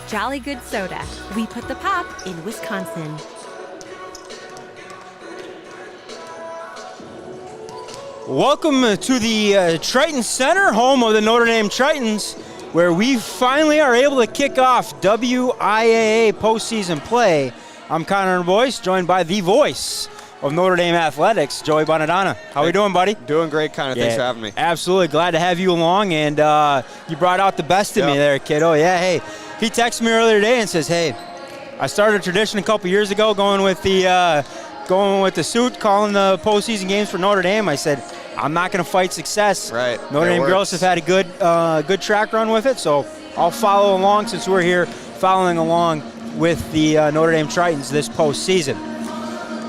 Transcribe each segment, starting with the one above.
Jolly Good Soda. We put the pop in Wisconsin. Welcome to the Triton Center, home of the Notre Dame Tritons, where we finally are able to kick off WIAA postseason play. I'm Conor DuBoyce, joined by the voice of Notre Dame athletics, Joey Bonadonna. How we doing, buddy? Doing great, Conor. Thanks for having me. Absolutely. Glad to have you along, and you brought out the best in me there, kiddo. Yeah, hey. He texted me earlier today and says, hey, I started a tradition a couple years ago going with the suit, calling the postseason games for Notre Dame. I said, I'm not going to fight success. Right. Notre Dame girls have had a good track run with it, so I'll follow along since we're here following along with the Notre Dame Tritons this postseason.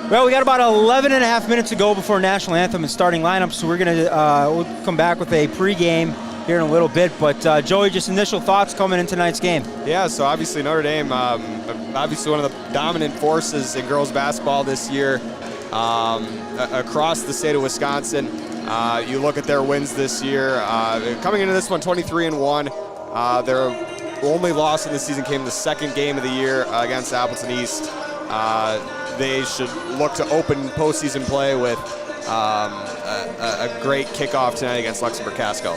Well, we got about 11 and a half minutes to go before national anthem and starting lineup, so we're going to we'll come back with a pregame here in a little bit. But, Joey, just initial thoughts coming in tonight's game. Yeah, so obviously Notre Dame, obviously one of the dominant forces in girls basketball this year across the state of Wisconsin. You look at their wins this year. Coming into this one, 23-1. Their only loss in the season came in the second game of the year against Appleton East. They should look to open postseason play with a great kickoff tonight against Luxemburg-Casco.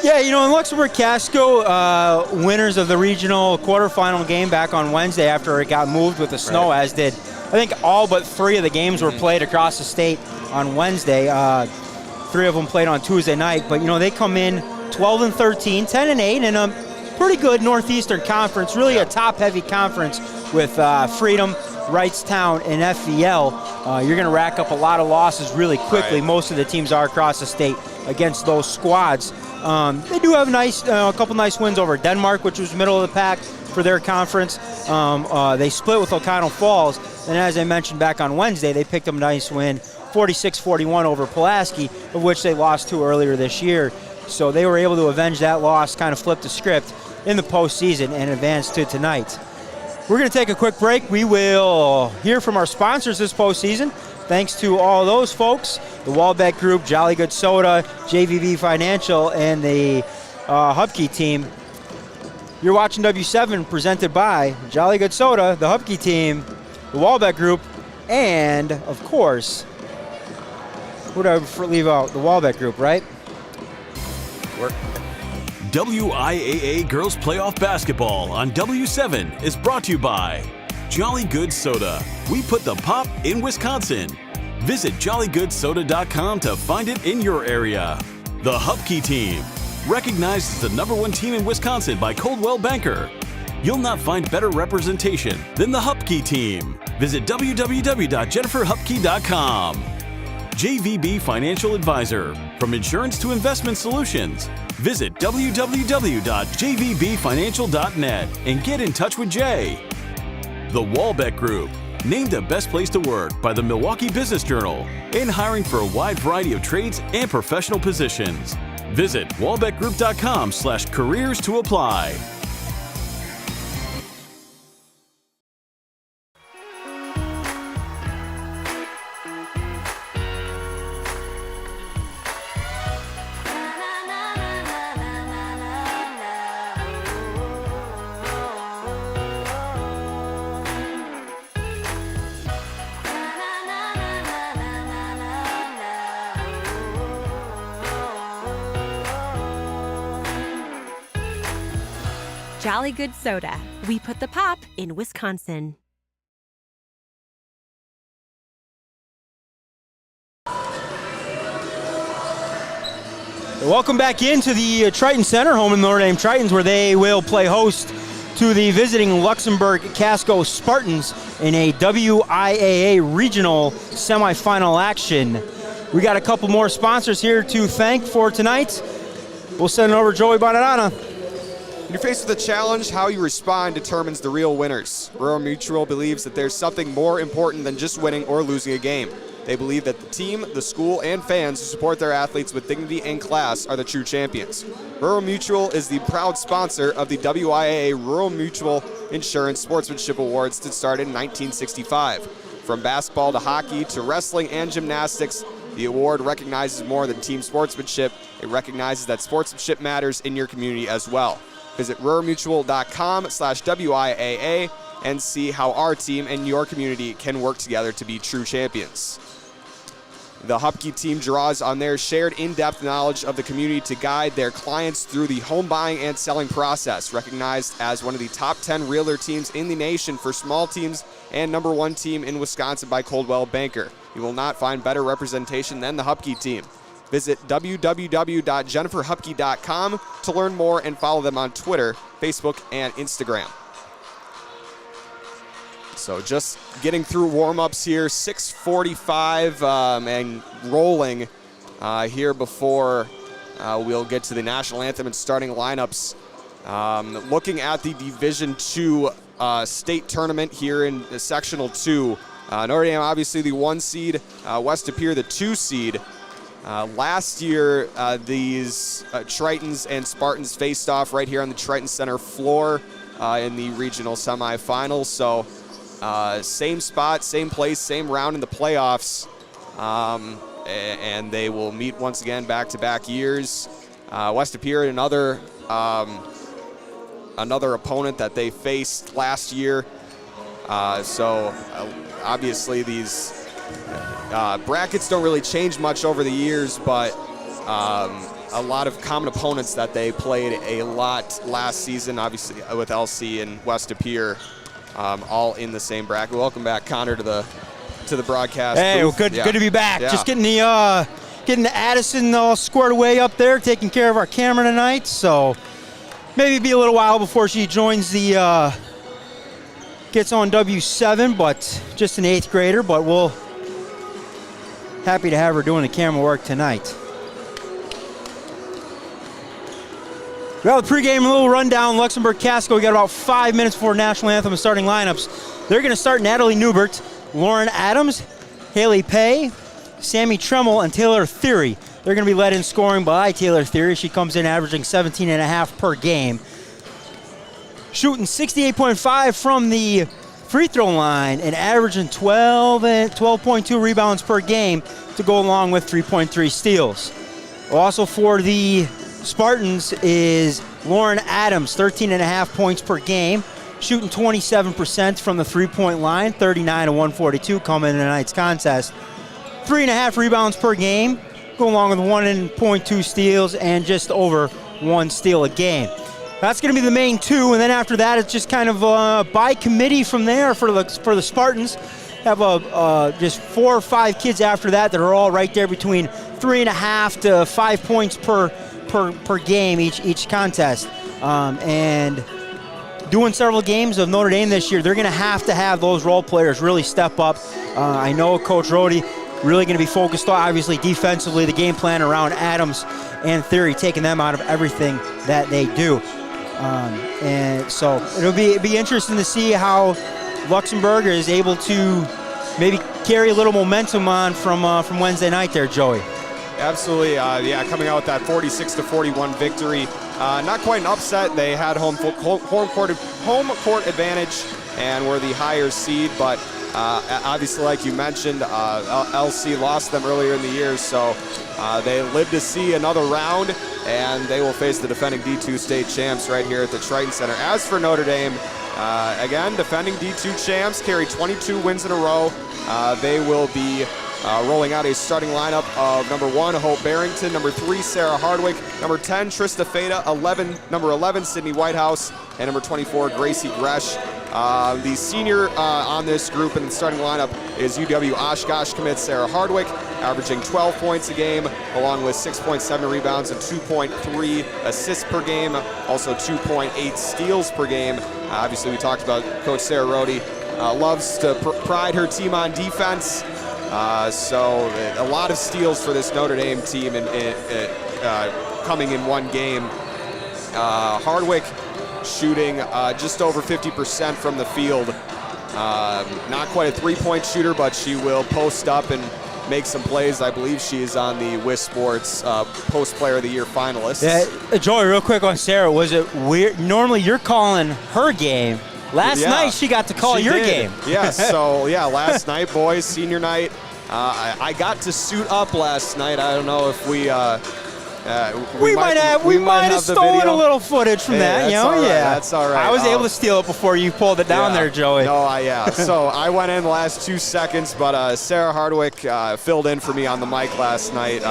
Yeah, you know, in Luxemburg-Casco, winners of the regional quarterfinal game back on Wednesday after it got moved with the snow, as did, I think, all but 3 of the games were played across the state on Wednesday. 3 of them played on Tuesday night. But, you know, they come in 12-13, 10-8, in a pretty good Northeastern Conference, really a top-heavy conference with Freedom, Wrightstown, and FVL. You're going to rack up a lot of losses really quickly. Right. Most of the teams are across the state against those squads. They do have a couple nice wins over Denmark, which was middle of the pack for their conference. They split with O'Connell Falls, and as I mentioned back on Wednesday, they picked up a nice win, 46-41 over Pulaski, of which they lost to earlier this year. So they were able to avenge that loss, kind of flip the script in the postseason and advance to tonight. We're going to take a quick break. We will hear from our sponsors this postseason. Thanks to all those folks, the Walbec Group, Jolly Good Soda, JVB Financial, and the Hupke Team. You're watching W7 presented by Jolly Good Soda, the Hupke Team, the Walbec Group, and, of course, who did I leave out? The Walbec Group, right? WIAA Girls Playoff Basketball on W7 is brought to you by Jolly Good Soda. We put the pop in Wisconsin. Visit jollygoodsoda.com to find it in your area. The Hupke Team, recognized as the #1 team in Wisconsin by Coldwell Banker. You'll not find better representation than the Hupke Team. Visit www.jenniferhupke.com. JVB Financial Advisor, from insurance to investment solutions. Visit www.jvbfinancial.net and get in touch with Jay. The Walbec Group, named the best place to work by the Milwaukee Business Journal, in hiring for a wide variety of trades and professional positions. Visit walbecgroup.com/careers to apply. Jolly Good Soda. We put the pop in Wisconsin. Welcome back into the Triton Center, home of the Notre Dame Tritons, where they will play host to the visiting Luxemburg-Casco Spartans in a WIAA regional semifinal action. We got a couple more sponsors here to thank for tonight. We'll send it over to Joey Bonadonna. When you're faced with a challenge, how you respond determines the real winners. Rural Mutual believes that there's something more important than just winning or losing a game. They believe that the team, the school, and fans who support their athletes with dignity and class are the true champions. Rural Mutual is the proud sponsor of the WIAA Rural Mutual Insurance Sportsmanship Awards that started in 1965. From basketball to hockey to wrestling and gymnastics, the award recognizes more than team sportsmanship. It recognizes that sportsmanship matters in your community as well. Visit RuhrMutual.com/WIAA and see how our team and your community can work together to be true champions. The Hupke team draws on their shared in-depth knowledge of the community to guide their clients through the home buying and selling process. Recognized as one of the top 10 realtor teams in the nation for small teams and #1 team in Wisconsin by Coldwell Banker. You will not find better representation than the Hupke team. Visit www.jenniferhupke.com to learn more and follow them on Twitter, Facebook, and Instagram. So just getting through warm-ups here, 6:45 and rolling here before we'll get to the national anthem and starting lineups. Looking at the Division II state tournament here in the Sectional 2. Notre Dame obviously the 1 seed, West Appear the 2 seed. Last year, these Tritons and Spartans faced off right here on the Triton Center floor in the regional semifinals. So same spot, same place, same round in the playoffs, and they will meet once again back-to-back years. West Appear, another opponent that they faced last year. So obviously these brackets don't really change much over the years, but a lot of common opponents that they played a lot last season, obviously with LC and West Appear. All in the same bracket. Welcome back, Conor, to the broadcast. Hey, well, good to be back. Yeah. Just getting the Addison all squared away up there, taking care of our camera tonight. So maybe be a little while before she joins the gets on W7, but just an 8th grader. But we'll happy to have her doing the camera work tonight. Well, the pregame, a little rundown. Luxemburg-Casco, we got about 5 minutes before national anthem and starting lineups. They're going to start Natalie Newbert, Lauren Adams, Haley Pay, Sammy Tremmel, and Taylor Theory. They're going to be led in scoring by Taylor Theory. She comes in averaging 17.5 per game. Shooting 68.5 from the free throw line and averaging 12.2 rebounds per game to go along with 3.3 steals. Also for the Spartans is Lauren Adams, 13.5 points per game, shooting 27% from the three-point line, 39 to 142 coming in tonight's contest. 3.5 rebounds per game, go along with 1.2 steals and just over 1 steal a game. That's going to be the main 2, and then after that, it's just kind of by committee from there for the Spartans. Have just 4 or 5 kids after that are all right there between 3.5 to 5 points per game each contest. And doing several games of Notre Dame this year, they're going to have those role players really step up. I know Coach Rohde really going to be focused on, obviously, defensively, the game plan around Adams and Theory, taking them out of everything that they do. And so it'll be interesting to see how Luxembourg is able to maybe carry a little momentum on from Wednesday night there, Joey. Absolutely, coming out with that 46-41 victory. Not quite an upset. They had home court advantage and were the higher seed, but obviously, like you mentioned, LC lost them earlier in the year, so they live to see another round, and they will face the defending D2 state champs right here at the Triton Center. As for Notre Dame, again, defending D2 champs, carry 22 wins in a row. They will be rolling out a starting lineup of number 1, Hope Barrington, number 3, Sarah Hardwick, number 10, Trista Feta, number 11, Sydney Whitehouse, and number 24, Gracie Gresh. The senior on this group in the starting lineup is UW Oshkosh commit Sarah Hardwick, averaging 12 points a game, along with 6.7 rebounds and 2.3 assists per game, also 2.8 steals per game. Obviously, we talked about Coach Sarah Rohde loves to pride her team on defense. So a lot of steals for this Notre Dame team coming in one game. Hardwick shooting just over 50% from the field. Not quite a three-point shooter, but she will post up and make some plays. I believe she is on the WIS Sports Post Player of the Year finalists. Yeah, Joey, real quick on Sarah, was it weird? Normally you're calling her game. Last night she got to call your game. Yes, so last night, boys, senior night. I got to suit up last night. I don't know if we We might have stolen a little footage from that. You know, all right. yeah, That's all right. I was able to steal it before you pulled it down there, Joey. No, So I went in the last 2 seconds, but Sarah Hardwick filled in for me on the mic last night,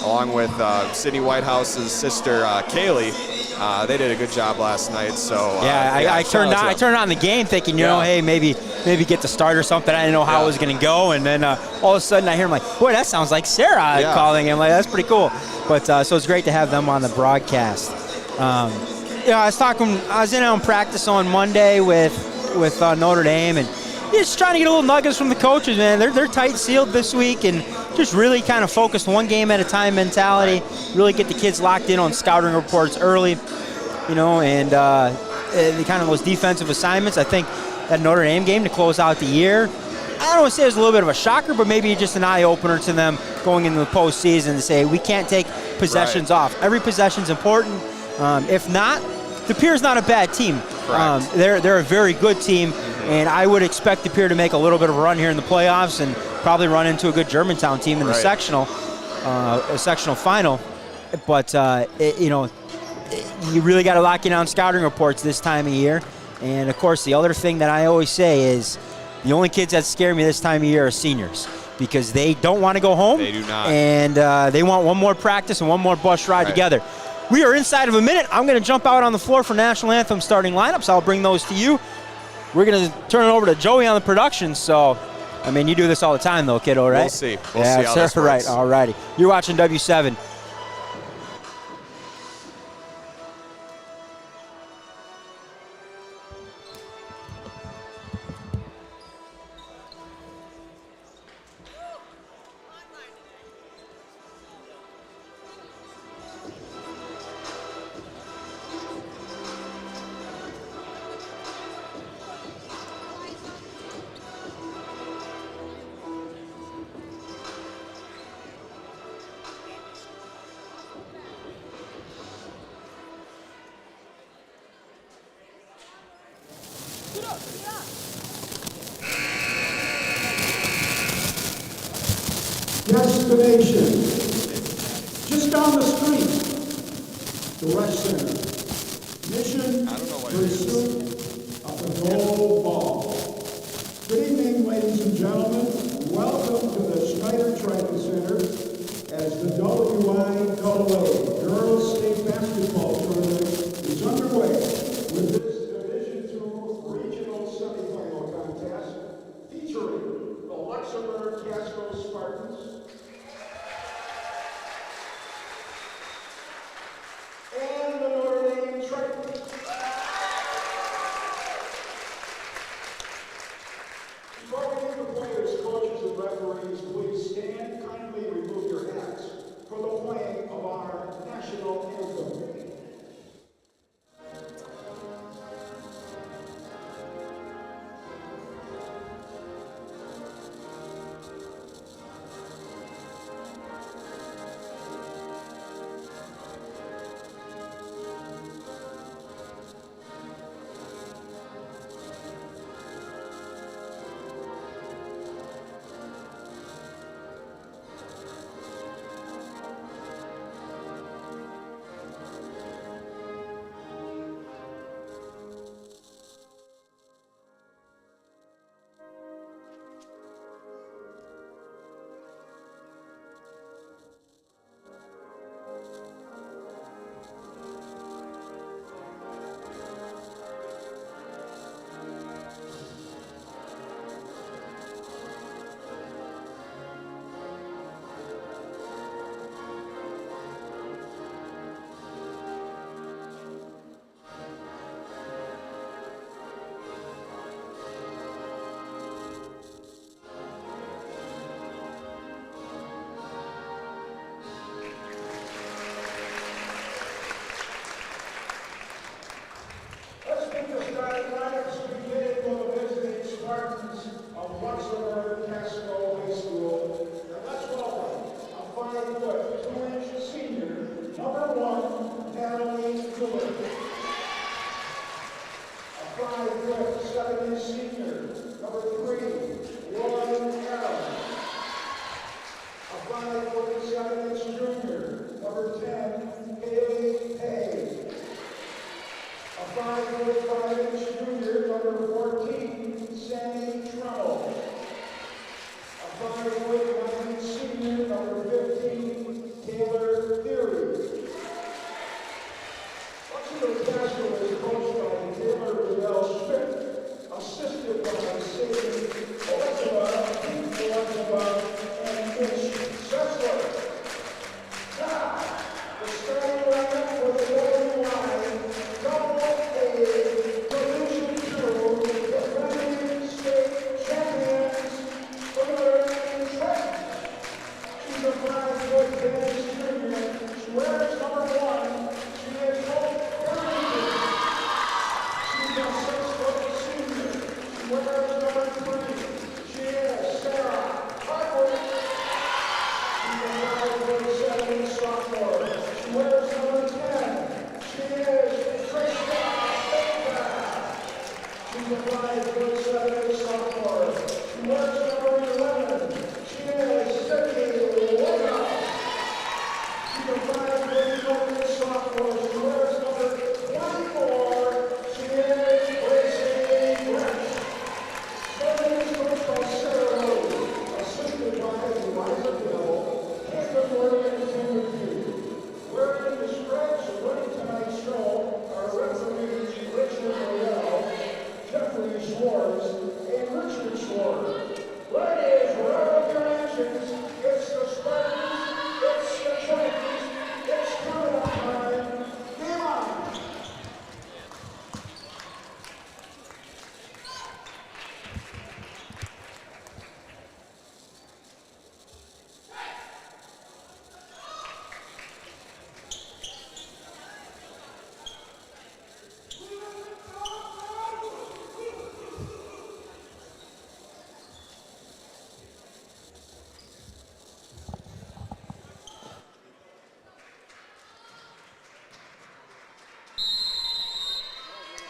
along with Sydney Whitehouse's sister Kaylee. They did a good job last night. So I turned on the game thinking, you know, hey, maybe get the start or something. I didn't know how it was going to go, and then all of a sudden I hear him like, boy, that sounds like Sarah calling him. Like, that's pretty cool. But so it's great to have them on the broadcast. I was in on practice on Monday with Notre Dame, and just trying to get a little nuggets from the coaches, man. They're tight-sealed this week, and just really kind of focused one game at a time mentality. Really get the kids locked in on scouting reports early, you know, and the kind of those defensive assignments. I think that Notre Dame game to close out the year, I don't want to say it was a little bit of a shocker, but maybe just an eye-opener to them going into the postseason to say we can't take possessions off. Every possession's important. If not, the Pier's not a bad team. They're a very good team, and I would expect the Pier to make a little bit of a run here in the playoffs and probably run into a good Germantown team in the sectional final. But you really got to lock in on scouting reports this time of year. And of course, the other thing that I always say is the only kids that scare me this time of year are seniors, because they don't want to go home. They do not. And they want one more practice and one more bus ride together. We are inside of a minute. I'm going to jump out on the floor for National Anthem starting lineups. I'll bring those to you. We're going to turn it over to Joey on the production. So, I mean, you do this all the time, though, kiddo, right? We'll see. We'll see how this works. Right. All righty. You're watching W7. Destination, just down the street, the Rec Center. Mission, pursuit of the gold ball. Good evening, ladies and gentlemen. Welcome to the Schneider Triton Center as the WIAA Girls State Basketball Tournament is underway with this Division II Regional Semifinal contest featuring the Luxemburg-Casco Spartans and the Notre Dame Tritons. Before we give the players, coaches, and referees, please stand. Kindly remove your hats for the playing of our national anthem.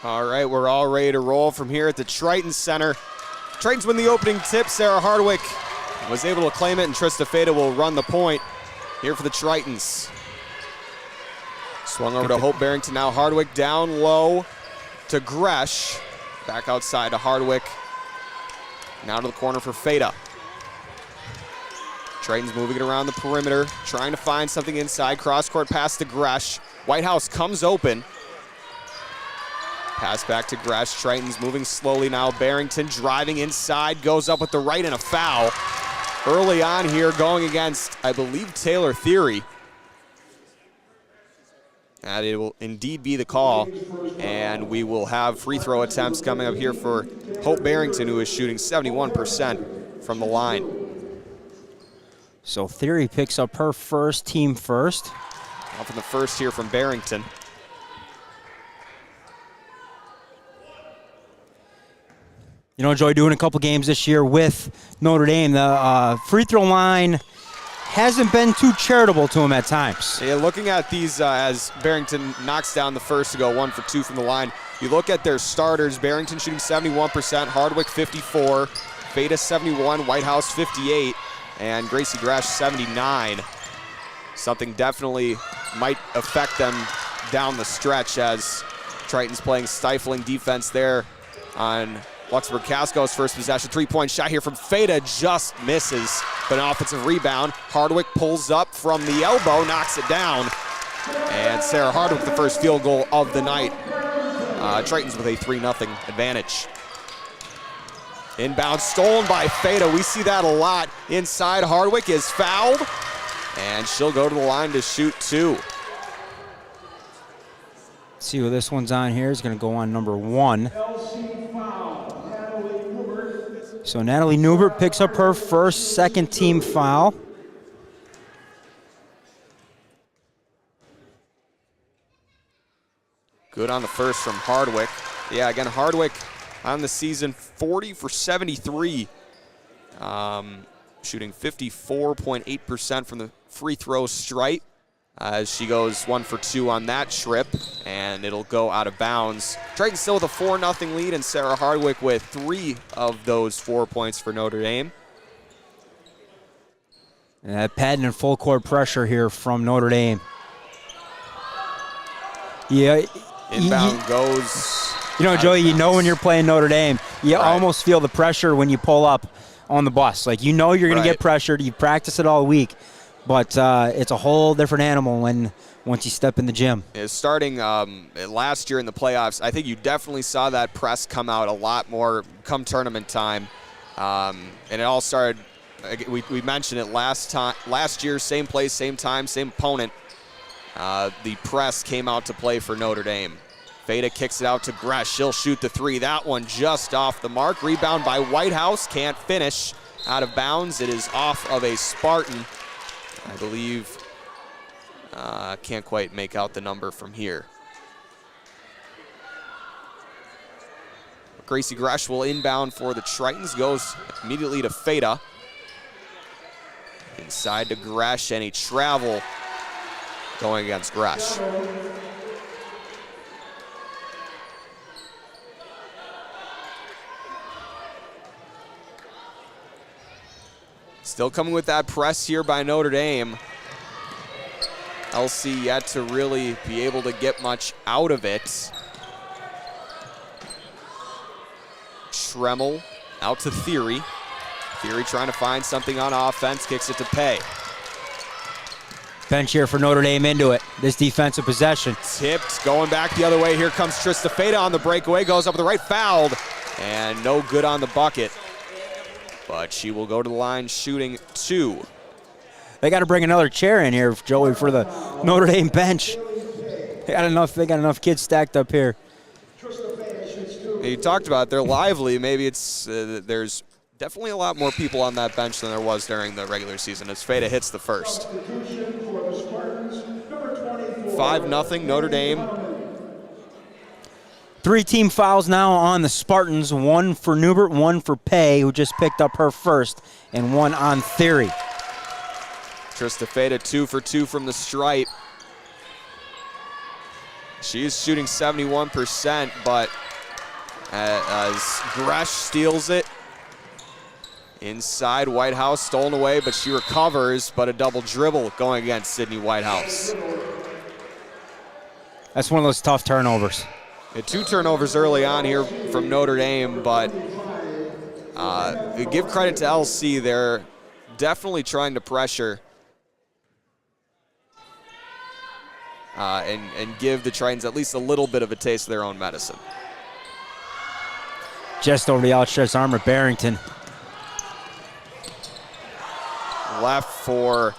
All right, we're all ready to roll from here at the Triton Center. Tritons win the opening tip. Sarah Hardwick was able to claim it, and Trista Feta will run the point here for the Tritons. Swung over to Hope Barrington now. Hardwick down low to Gresh. Back outside to Hardwick. Now to the corner for Feta. Tritons moving it around the perimeter, trying to find something inside. Cross-court pass to Gresh. Whitehouse comes open. Pass back to Gresh. Tritons moving slowly now. Barrington driving inside, goes up with the right and a foul. Early on here going against, I believe, Taylor Theory. And it will indeed be the call. And we will have free throw attempts coming up here for Hope Barrington, who is shooting 71% from the line. So Theory picks up her first, team first. Off in the first here from Barrington. You know, Joy, doing a couple games this year with Notre Dame, the free throw line hasn't been too charitable to him at times. Yeah, looking at these as Barrington knocks down the first to go 1 for 2 from the line. You look at their starters, Barrington shooting 71%, Hardwick 54, Feta 71, Whitehouse 58, and Gracie Gresh 79. Something definitely might affect them down the stretch as Triton's playing stifling defense there on Luxemburg-Casco's first possession. Three-point shot here from Feta just misses, but an offensive rebound. Hardwick pulls up from the elbow, knocks it down, and Sarah Hardwick the first field goal of the night. Tritons with a 3-0 advantage. Inbound stolen by Feta. We see that a lot. Inside, Hardwick is fouled, and she'll go to the line to shoot 2. Let's see what this one's on here. Is going to go on number 1. So Natalie Newbert picks up her first, second team foul. Good on the first from Hardwick. Yeah, again, Hardwick on the season 40 for 73. Shooting 54.8% from the free throw stripe as she goes 1 for 2 on that trip, and it'll go out of bounds. Triton still with a 4-0 lead, and Sarah Hardwick with 3 of those 4 points for Notre Dame. And padding and full court pressure here from Notre Dame. Yeah. Inbound goes. You know, Joey, you know when you're playing Notre Dame, you almost feel the pressure when you pull up on the bus. Like, you know you're going to get pressured. You practice it all week. But it's a whole different animal once you step in the gym. Starting last year in the playoffs, I think you definitely saw that press come out a lot more come tournament time. And it all started, we mentioned it last year, same place, same time, same opponent. The press came out to play for Notre Dame. Feta kicks it out to Gresh. She'll shoot the 3. That one just off the mark. Rebound by Whitehouse. Can't finish. Out of bounds. It is off of a Spartan. I believe, can't quite make out the number from here. Gracie Gresh will inbound for the Tritons, goes immediately to Feta. Inside to Gresh, and a travel going against Gresh. Still coming with that press here by Notre Dame. LC yet to really be able to get much out of it. Tremmel out to Theory. Theory trying to find something on offense, kicks it to Pay. Bench here for Notre Dame into it, this defensive possession. Tipped, going back the other way. Here comes Trista Feta on the breakaway, goes up with the right, fouled, and no good on the bucket. But she will go to the line shooting 2. They got to bring another chair in here, Joey, for the Notre Dame bench. They got enough kids stacked up here. You talked about it, they're lively. Maybe it's there's definitely a lot more people on that bench than there was during the regular season as Feta hits the first. 5-0 Notre Dame. 3 team fouls now on the Spartans, 1 for Newbert, 1 for Pay, who just picked up her first, and 1 on Theory. Trista Feta 2 for 2 from the stripe. She is shooting 71%, but as Gresh steals it, inside Whitehouse, stolen away, but she recovers, but a double dribble going against Sydney Whitehouse. That's one of those tough turnovers. Yeah, 2 turnovers early on here from Notre Dame, but give credit to LC. They're definitely trying to pressure and give the Tritons at least a little bit of a taste of their own medicine. Just over the outstretched arm of Barrington. Left for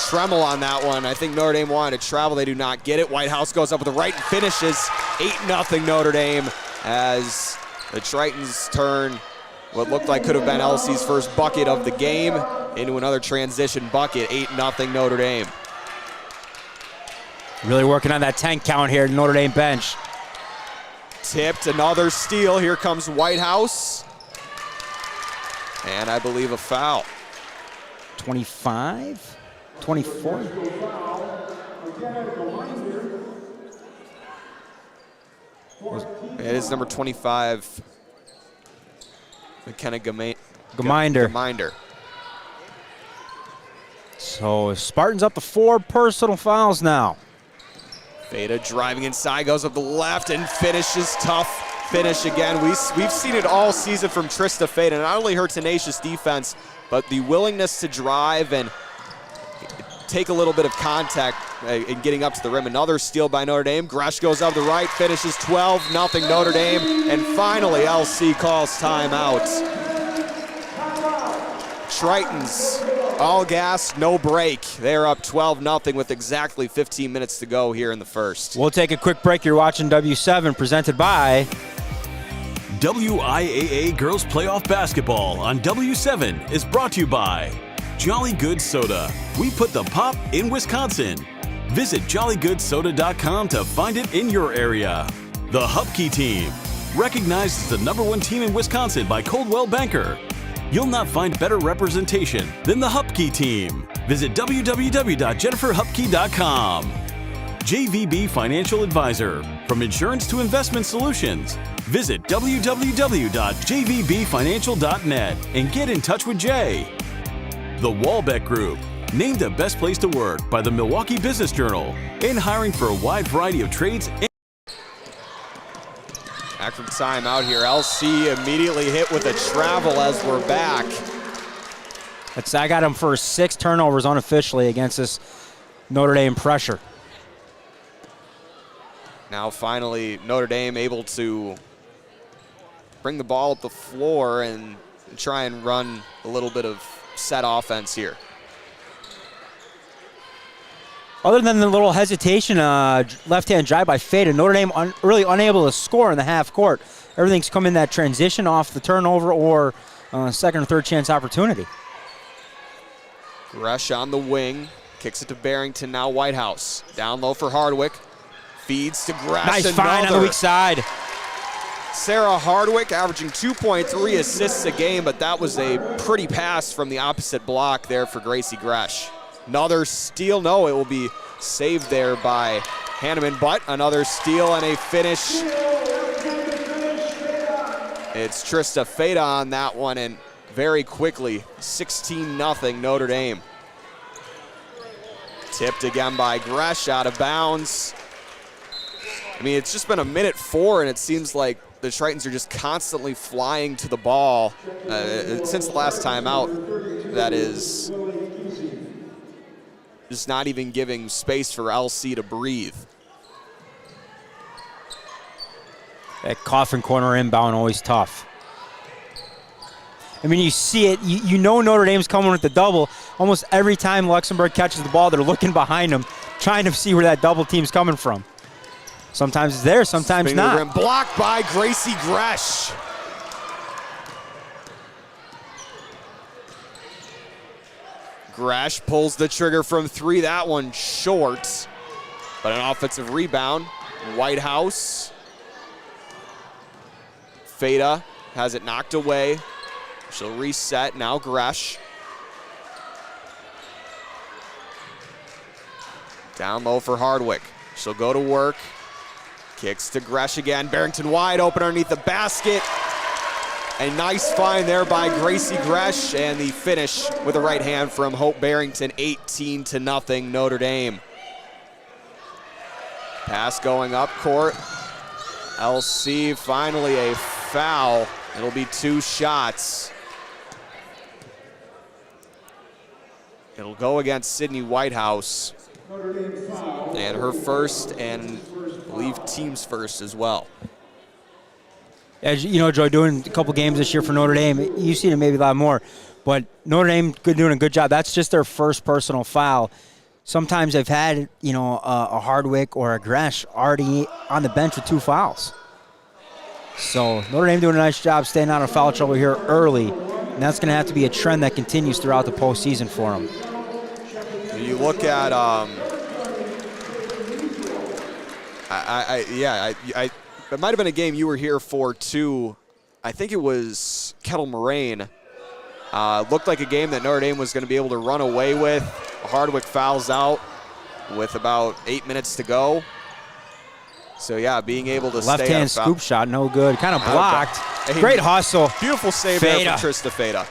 Tremmel on that one. I think Notre Dame wanted to travel. They do not get it. Whitehouse goes up with the right and finishes. 8-0 Notre Dame as the Tritons turn what looked like could have been LC's first bucket of the game into another transition bucket. 8-0 Notre Dame. Really working on that 10 count here, Notre Dame bench. Tipped, another steal. Here comes Whitehouse. And I believe a foul. 25? 24? It is number 25, McKenna Geminder. So Spartans up to 4 personal fouls now. Veda driving inside, goes up the left and finishes. Tough finish again. We've seen it all season from Trista Feda. Not only her tenacious defense, but the willingness to drive and take a little bit of contact in getting up to the rim. Another steal by Notre Dame. Gresh goes up the right, finishes. 12-0 Notre Dame. And finally, LC calls timeout. Tritons, all gas, no break. They're up 12-0 with exactly 15 minutes to go here in the first. We'll take a quick break. You're watching W7, presented by WIAA Girls Playoff Basketball on W7 is brought to you by Jolly Good Soda. We put the pop in Wisconsin. Visit jollygoodsoda.com to find it in your area. The Hupke Team, recognized as the #1 team in Wisconsin by Coldwell Banker. You'll not find better representation than the Hupke Team. Visit www.jenniferhupke.com. JVB Financial Advisor, from insurance to investment solutions. Visit www.jvbfinancial.net and get in touch with Jay. The Walbec Group, named the best place to work by the Milwaukee Business Journal, in hiring for a wide variety of trades. Back from timeout here. LC immediately hit with a travel as we're back. I got him for 6 turnovers unofficially against this Notre Dame pressure. Now finally Notre Dame able to bring the ball up the floor and try and run a little bit of set offense here. Other than the little hesitation, left-hand drive by Feda, Notre Dame really unable to score in the half court. Everything's come in that transition off the turnover or second or third chance opportunity. Gresh on the wing, kicks it to Barrington, now Whitehouse. Down low for Hardwick, feeds to Gresh. Nice find on the weak side. Sarah Hardwick averaging 2.3 assists a game, but that was a pretty pass from the opposite block there for Gracie Gresh. Another steal, no, it will be saved there by Hanneman, but another steal and a finish. It's Trista Feda on that one, and very quickly, 16-0 Notre Dame. Tipped again by Gresh, out of bounds. I mean, it's just been a minute 4, and it seems like the Tritons are just constantly flying to the ball since the last time out. That is just not even giving space for LC to breathe. That coffin corner inbound, always tough. I mean, you see it. You know Notre Dame's coming with the double. Almost every time Luxembourg catches the ball, they're looking behind them, trying to see where that double team's coming from. Sometimes it's there, sometimes not. Blocked by Gracie Gresh. Gresh pulls the trigger from 3. That one short, but an offensive rebound. Whitehouse. Feda has it knocked away. She'll reset, now Gresh. Down low for Hardwick. She'll go to work. Kicks to Gresh again. Barrington wide open underneath the basket. A nice find there by Gracie Gresh, and the finish with the right hand from Hope Barrington, 18-0 Notre Dame. Pass going up court. LC finally a foul. It'll be 2 shots. It'll go against Sydney Whitehouse. And her first, and I believe team's first as well. As you know, Joy, doing a couple games this year for Notre Dame, you've seen it maybe a lot more, but Notre Dame doing a good job. That's just their first personal foul. Sometimes they've had, a Hardwick or a Gresh already on the bench with 2 fouls. So Notre Dame doing a nice job staying out of foul trouble here early, and that's going to have to be a trend that continues throughout the postseason for them. You look at, it might have been a game you were here for too. I think it was Kettle Moraine. Looked like a game that Notre Dame was going to be able to run away with. Hardwick fouls out with about 8 minutes to go. So yeah, being able to stay left-hand scoop shot, no good. Kind of blocked. Great hustle. Beautiful save there from Trista Feda.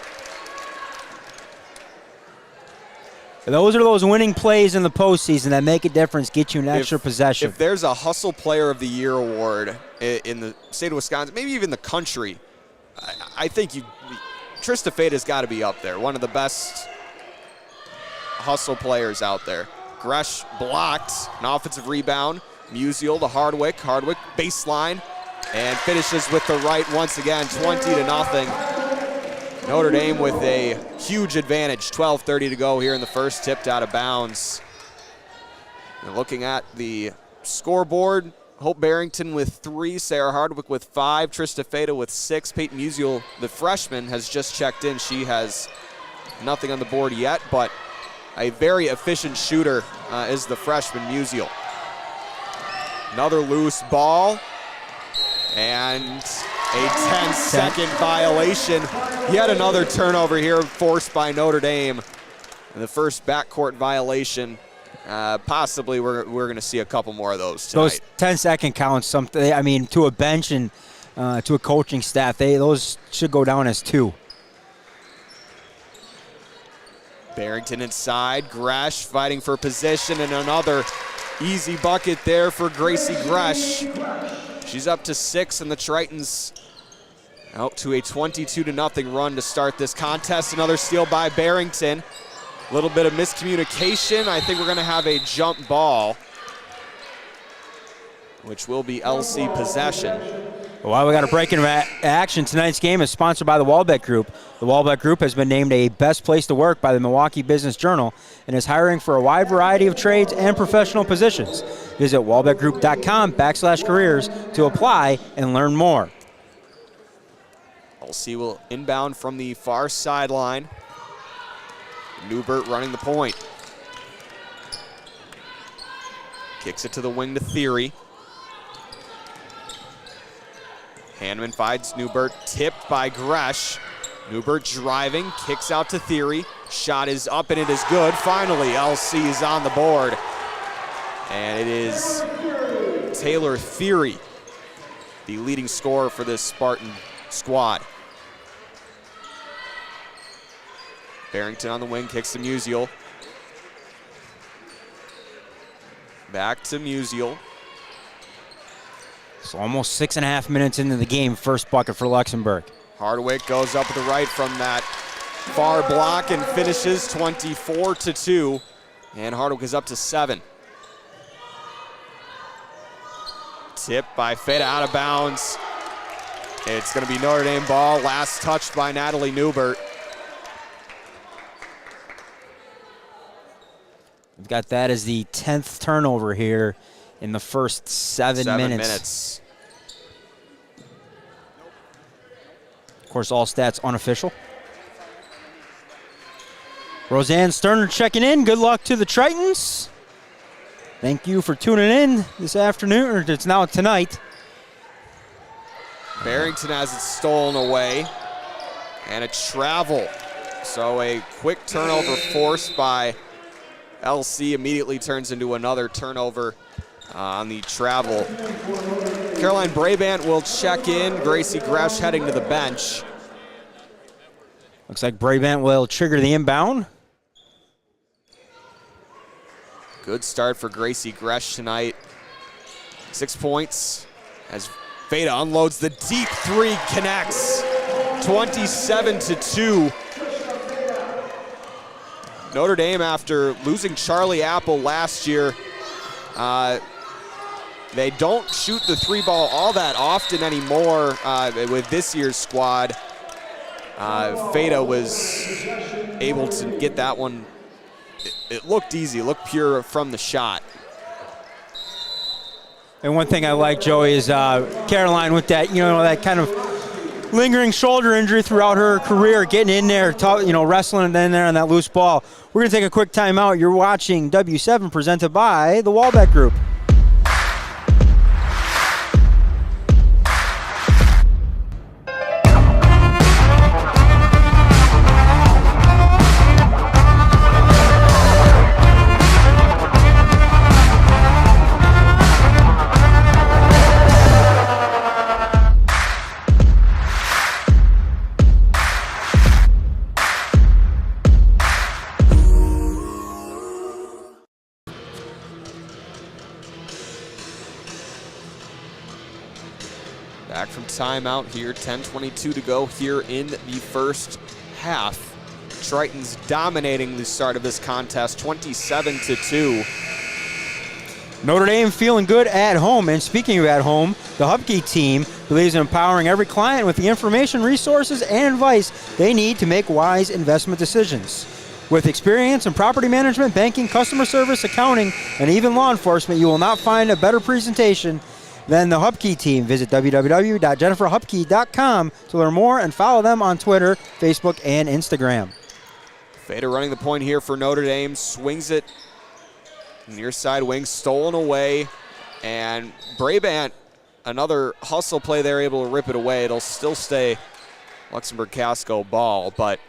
Those are those winning plays in the postseason that make a difference, get you an extra possession. If there's a Hustle Player of the Year award in the state of Wisconsin, maybe even the country, I think Trista Feda's got to be up there. One of the best hustle players out there. Gresh blocked, an offensive rebound. Musial to Hardwick. Hardwick baseline and finishes with the right once again, 20-0. Notre Dame with a huge advantage, 12:30 to go here in the first, tipped out of bounds. And looking at the scoreboard, Hope Barrington with 3, Sarah Hardwick with 5, Trista Feda with 6. Peyton Musial, the freshman, has just checked in. She has nothing on the board yet, but a very efficient shooter is the freshman Musial. Another loose ball, and a 10-second violation. Yet another turnover here forced by Notre Dame. And the first backcourt violation. Possibly we're going to see a couple more of those tonight. Those 10-second counts, to a bench and to a coaching staff, those should go down as 2. Barrington inside, Gresh fighting for position, and another easy bucket there for Gracie Gresh. She's up to 6, and the Tritons out to a 22-0 run to start this contest. Another steal by Barrington. A little bit of miscommunication. I think we're going to have a jump ball, which will be LC possession. Well, we got a break in action. Tonight's game is sponsored by the Walbec Group. The Walbec Group has been named a best place to work by the Milwaukee Business Journal and is hiring for a wide variety of trades and professional positions. Visit walbecgroup.com/careers to apply and learn more. LC will inbound from the far sideline. Newbert running the point. Kicks it to the wing to Theory. Hanneman finds Newbert, tipped by Gresh. Newbert driving, kicks out to Theory. Shot is up and it is good. Finally, LC is on the board. And it is Taylor Theory, the leading scorer for this Spartan squad. Barrington on the wing, kicks to Musial. Back to Musial. So almost 6.5 minutes into the game, first bucket for Luxemburg. Hardwick goes up to the right from that far block and finishes 24-2. And Hardwick is up to 7. Tip by Feda out of bounds. It's going to be Notre Dame ball, last touched by Natalie Newbert. We've got that as the 10th turnover here in the first 7 minutes. Of course, all stats unofficial. Roseanne Sterner checking in. Good luck to the Tritons. Thank you for tuning in this afternoon, or it's now tonight. Barrington has it stolen away. And a travel. So a quick turnover forced by LC immediately turns into another turnover on the travel. Caroline Brabant will check in. Gracie Gresh heading to the bench. Looks like Brabant will trigger the inbound. Good start for Gracie Gresh tonight. 6 points as Veda unloads the deep three, connects. 27-2. Notre Dame, after losing Charlie Apple last year, they don't shoot the three ball all that often anymore with this year's squad. Veda was able to get that one. It looked easy, looked pure from the shot. And one thing I like, Joey, is Caroline with that, that kind of lingering shoulder injury throughout her career, getting in there, wrestling in there on that loose ball. We're going to take a quick timeout. You're watching W7 presented by the Walbec Group. Back from timeout here, 10:22 to go here in the first half. Tritons dominating the start of this contest, 27-2. Notre Dame feeling good at home. And speaking of at home, the Hupke team believes in empowering every client with the information, resources, and advice they need to make wise investment decisions. With experience in property management, banking, customer service, accounting, and even law enforcement, you will not find a better presentation than the Hupke team. Visit www.jenniferhupke.com to learn more and follow them on Twitter, Facebook, and Instagram. Veda running the point here for Notre Dame, swings it near side wing, stolen away, and Brabant, another hustle play there, able to rip it away. It'll still stay Luxemburg-Casco ball, but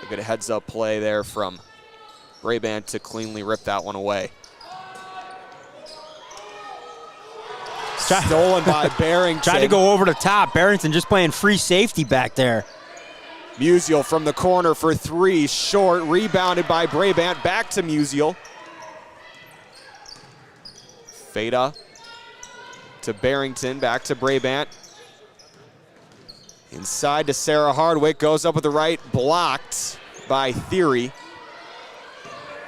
a good heads-up play there from Brabant to cleanly rip that one away. Stolen by Barrington. Tried to go over the top. Barrington just playing free safety back there. Musial from the corner for three, short, rebounded by Brabant, back to Musial. Veda to Barrington, back to Brabant. Inside to Sarah Hardwick, goes up with the right, blocked by Theory.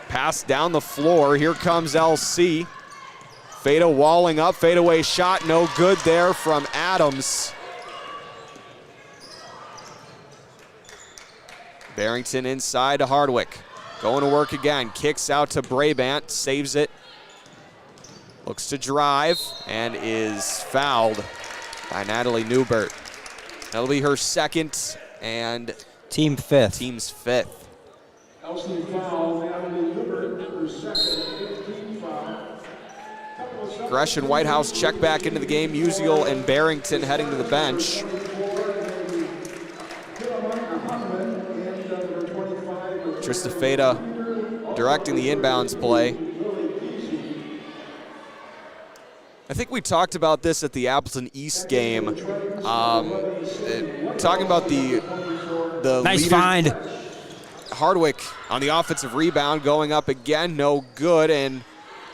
Pass down the floor, here comes LC. Veda walling up, fadeaway shot, no good there from Adams. Barrington inside to Hardwick. Going to work again, kicks out to Brabant, saves it. Looks to drive and is fouled by Natalie Newbert. That'll be her second and team's fifth. LC foul, Natalie Newbert, her second, 15 foul. Gresh and Whitehouse check back into the game. Musial and Barrington heading to the bench. Trista Veda directing the inbounds play. I think we talked about this at the Appleton East game. Talking about the nice find. Hardwick on the offensive rebound, going up again, no good, and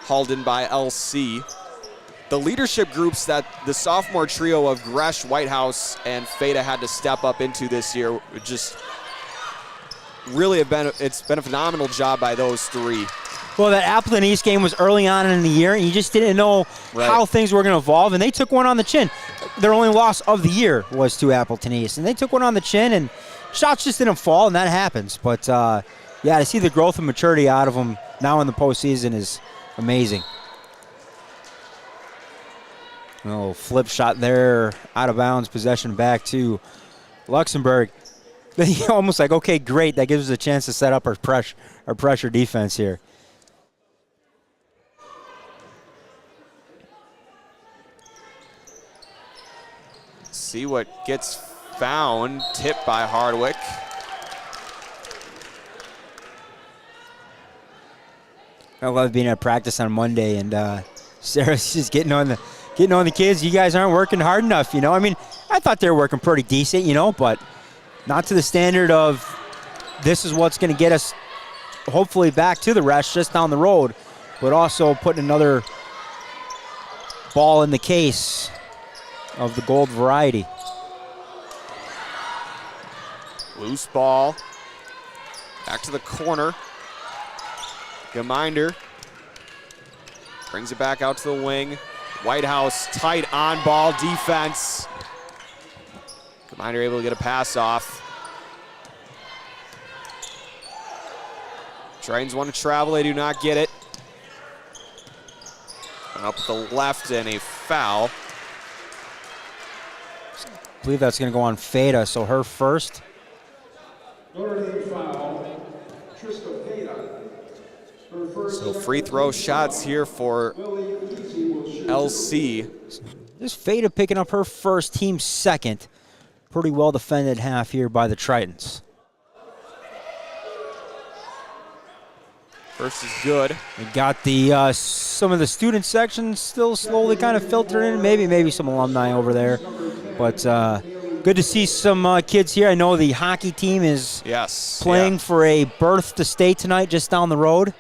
hauled in by LC. The leadership groups that the sophomore trio of Gresh, Whitehouse, and Veda had to step up into this year just really it's been a phenomenal job by those three. Well, that Appleton East game was early on in the year, and you just didn't know how things were going to evolve, and they took one on the chin. Their only loss of the year was to Appleton East, and they took one on the chin, and shots just didn't fall, and that happens. But, yeah, to see the growth and maturity out of them now in the postseason is amazing. Oh, flip shot there, out of bounds, possession back to Luxemburg. Almost like, okay, great, that gives us a chance to set up our pressure defense here. See what gets found, tipped by Hardwick. I love being at practice on Monday, and Sarah's just getting on the kids. You guys aren't working hard enough, you know. I mean, I thought they were working pretty decent, you know, but not to the standard of this is what's going to get us hopefully back to the rest just down the road, but also putting another ball in the case of the gold variety. Loose ball. Back to the corner. Geminder brings it back out to the wing. Whitehouse tight on ball defense. Geminder able to get a pass off. Tritons want to travel, they do not get it. And up the left and a foul. I believe that's going to go on Feta, so her first. Notre Dame foul, Trista Peda. Her first So free throw shots here for LC. Just Feta picking up her first, team second. Pretty well defended half here by the Tritons. First is good. We got the some of the student sections still slowly kind of filtering in. Maybe some alumni over there, but good to see some kids here. I know the hockey team is playing for a berth to stay tonight just down the road.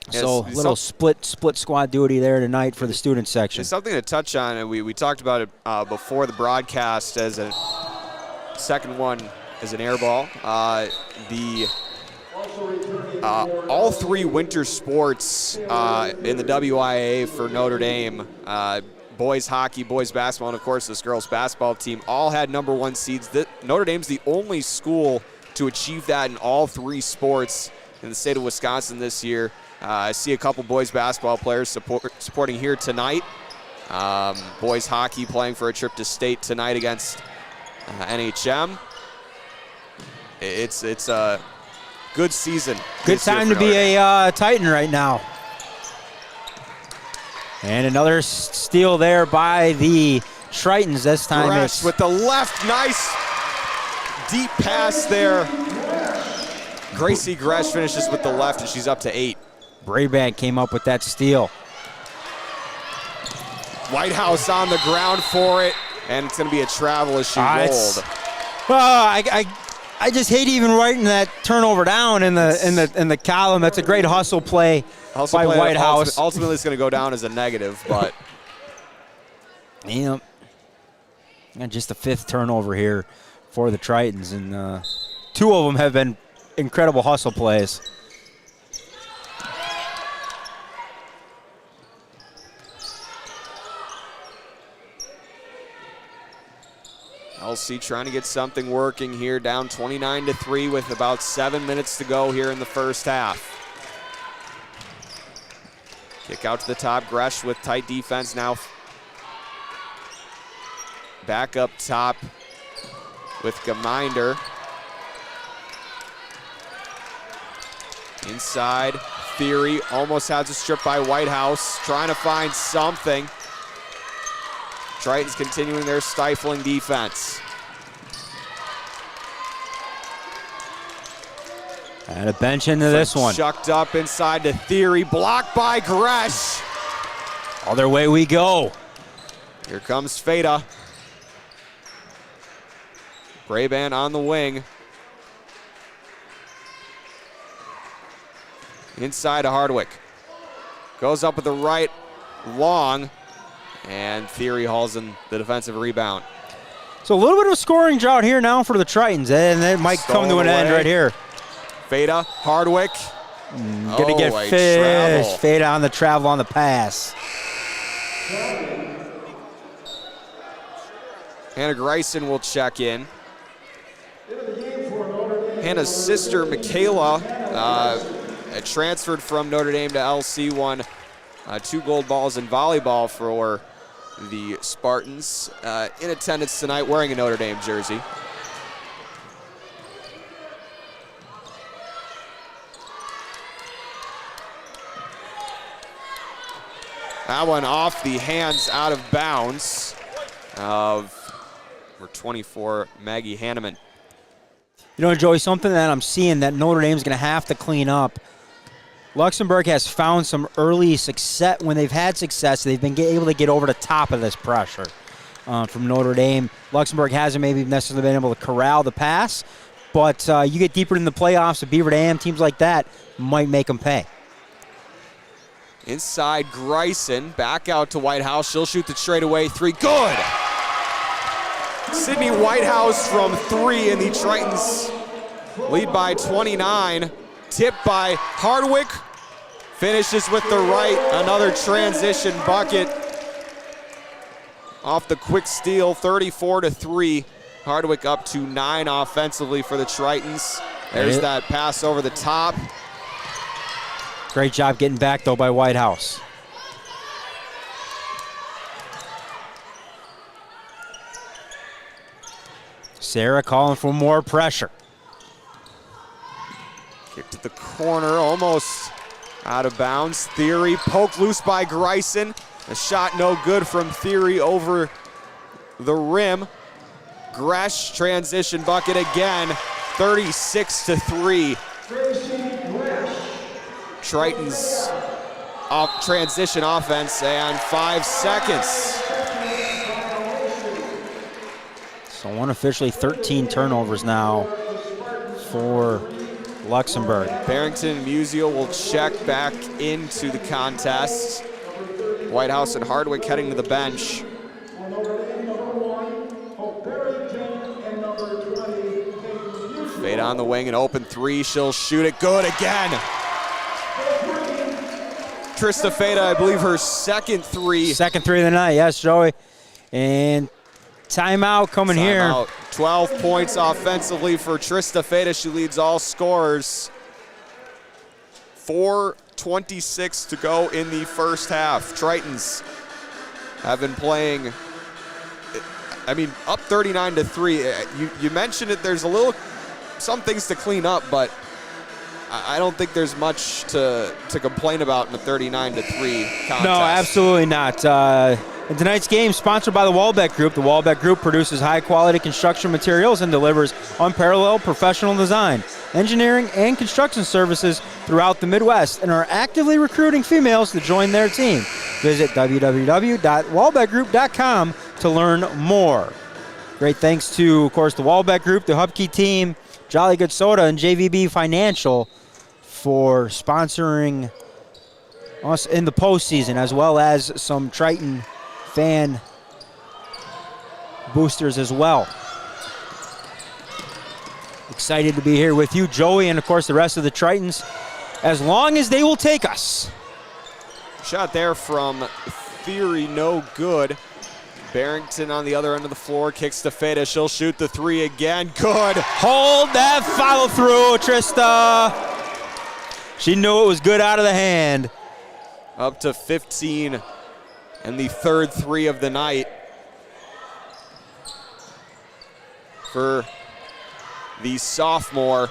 So a little split squad duty there tonight for the student section. It's something to touch on, and we talked about it before the broadcast as a second one is an air ball. All three winter sports in the WIAA for Notre Dame, boys hockey, boys basketball, and of course this girls basketball team all had #1 seeds. Notre Dame's the only school to achieve that in all three sports in the state of Wisconsin this year. I see a couple boys basketball players supporting here tonight. Boys hockey playing for a trip to state tonight against NHM. It's a good season. Good time to be a Titan right now. And another steal there by the Tritons. This time Gresh with the left, nice deep pass there. Gracie Gresh finishes with the left, and she's up to 8. Braybank came up with that steal. Whitehouse on the ground for it, and it's going to be a travel as she rolled. I just hate even writing that turnover down in the column. That's a great hustle play by Whitehouse. Ultimately, it's going to go down as a negative, but yeah, and just the 5th turnover here for the Tritons, and 2 of them have been incredible hustle plays. LC trying to get something working here, down 29-3 with about 7 minutes to go here in the first half. Kick out to the top, Gresh with tight defense now. Back up top with Geminder. Inside, Theory almost has a strip by Whitehouse, trying to find something. Tritons continuing their stifling defense. And a bench into this one. Chucked up inside to Theory, blocked by Gresh. Other way we go. Here comes Feta. Brayban on the wing. Inside to Hardwick. Goes up with the right, long. And Theory hauls in the defensive rebound. So a little bit of a scoring drought here now for the Tritons, and it might come to an end right here. Feta, Hardwick. Gonna get fish. Feta on the travel on the pass. Hannah Greisen will check in. Hannah's sister, Michaela, transferred from Notre Dame to LC, won 2 gold balls in volleyball for the Spartans. In attendance tonight, wearing a Notre Dame jersey. That one off the hands, out of bounds of number 24, Maggie Hanneman. You know, Joey, something that I'm seeing that Notre Dame's going to have to clean up. Luxembourg has found some early success. When they've had success, they've been able to get over the top of this pressure from Notre Dame. Luxembourg hasn't maybe necessarily been able to corral the pass, but you get deeper in the playoffs, the Beaver Dam, teams like that might make them pay. Inside Greisen, back out to Whitehouse. She'll shoot the straightaway three. Good! Sydney Whitehouse from 3, and the Tritons lead by 29. Tipped by Hardwick. Finishes with the right. Another transition bucket off the quick steal, 34-3. Hardwick up to 9 offensively for the Tritons. There's that pass over the top. Great job getting back, though, by Whitehouse. Sarah calling for more pressure. Kick to the corner, almost out of bounds. Theory poked loose by Greisen. A shot no good from Theory over the rim. Gresh transition bucket again, 36-3. Triton's transition offense and 5 seconds. So unofficially 13 turnovers now for Luxembourg. Barrington and Musial will check back into the contest. Whitehouse and Hardwick heading to the bench. Fade on the wing, an open 3. She'll shoot it good again. Trista Feda, I believe her second 3. Second 3 of the night, yes, Joey. And timeout coming here. 12 points offensively for Trista Feda. She leads all scorers. 4:26 to go in the first half. Tritons have been playing, up 39-3. You mentioned it, there's some things to clean up, but I don't think there's much to complain about in the 39-3 contest. No, absolutely not. And tonight's game sponsored by the Walbec Group. The Walbec Group produces high-quality construction materials and delivers unparalleled professional design, engineering, and construction services throughout the Midwest and are actively recruiting females to join their team. Visit www.walbecgroup.com to learn more. Great thanks to, of course, the Walbec Group, the Hupke Team, Jolly Good Soda, and JVB Financial for sponsoring us in the postseason, as well as some Triton fan boosters as well. Excited to be here with you, Joey, and of course the rest of the Tritons, as long as they will take us. Shot there from Theory, no good. Barrington on the other end of the floor, kicks to Feda. She'll shoot the 3 again. Good. Hold that follow through, Trista. She knew it was good out of the hand. Up to 15 and the third 3 of the night for the sophomore.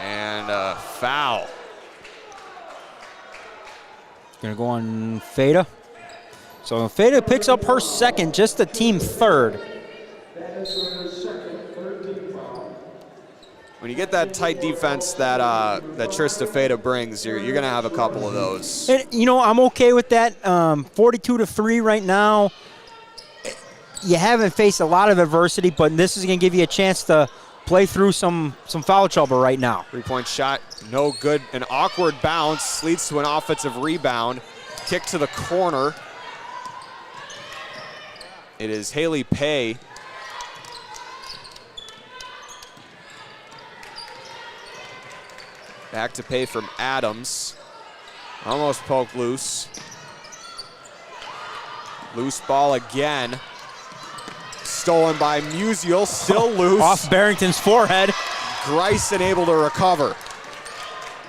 And a foul. Gonna go on Feda. So Feda picks up her second, just the team third. When you get that tight defense that Trista Feda brings, you're going to have a couple of those. And, I'm okay with that. 42-3 right now. You haven't faced a lot of adversity, but this is going to give you a chance to play through some foul trouble right now. 3-point shot, no good. An awkward bounce leads to an offensive rebound. Kick to the corner. It is Haley Pay. Back to Pay from Adams. Almost poked loose. Loose ball again. Stolen by Musial, still loose. Off Barrington's forehead. Greisen able to recover.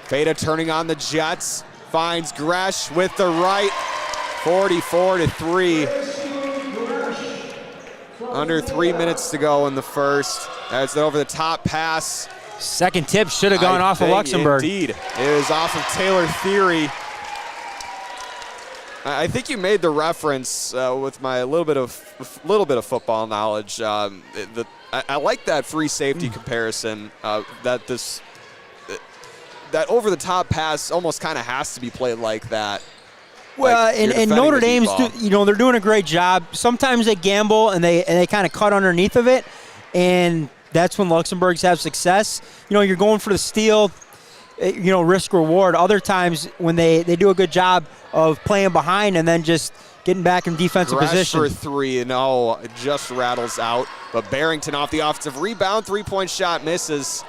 Feda turning on the Jets. Finds Gresh with the right. 44-3. Under 3 minutes to go in the first. That's an over-the-top pass. Second tip should have gone off of Luxembourg. Indeed. It was off of Taylor Theory. I think you made the reference with my little bit of football knowledge. I like that free safety comparison. That over the top pass almost kind of has to be played like that. Well, like and Notre Dame's, they're doing a great job. Sometimes they gamble and they kind of cut underneath of it, and that's when Luxembourgs have success. You're going for the steal, risk reward. Other times when they do a good job of playing behind and then just getting back in defensive position. For three, just rattles out. But Barrington off the offensive rebound, 3-point shot misses.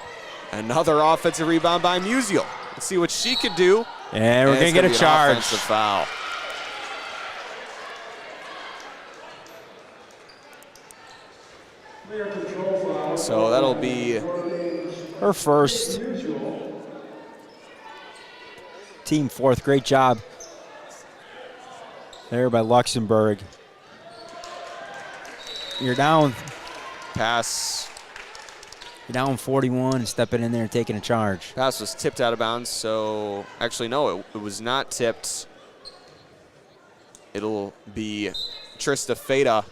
Another offensive rebound by Musial. Let's see what she can do. And we're going to get a charge. Offensive foul. So that'll be her first. Team fourth. Great job there by Luxembourg. You're down. Pass. You're down 41 and stepping in there and taking a charge. Pass was tipped out of bounds, so actually no, it was not tipped. It'll be Trista Feta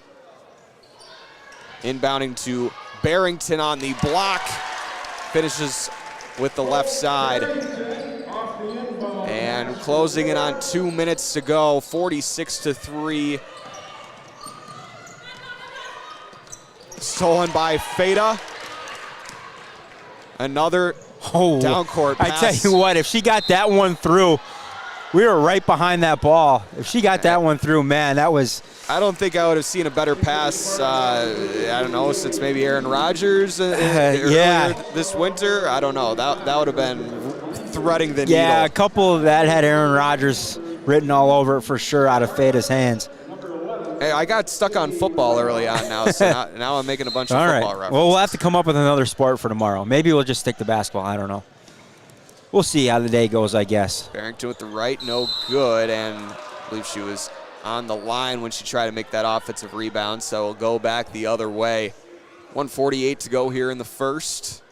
inbounding to Barrington on the block. Finishes with the left side. And closing in on 2 minutes to go, 46-3. Stolen by Feta. Another down court pass. I tell you what, if she got that one through, we were right behind that ball. If she got that one through, man, that was... I don't think I would have seen a better pass, I don't know, since maybe Aaron Rodgers earlier this winter. I don't know. That would have been threading the needle. Yeah, a couple of that had Aaron Rodgers written all over it for sure out of Feta's hands. Hey, I got stuck on football early on now, so now I'm making a bunch of football references. Well, we'll have to come up with another sport for tomorrow. Maybe we'll just stick to basketball. I don't know. We'll see how the day goes, I guess. Barrington with the right, no good, and I believe she was on the line when she tried to make that offensive rebound, so we'll go back the other way. 1:48 to go here in the first.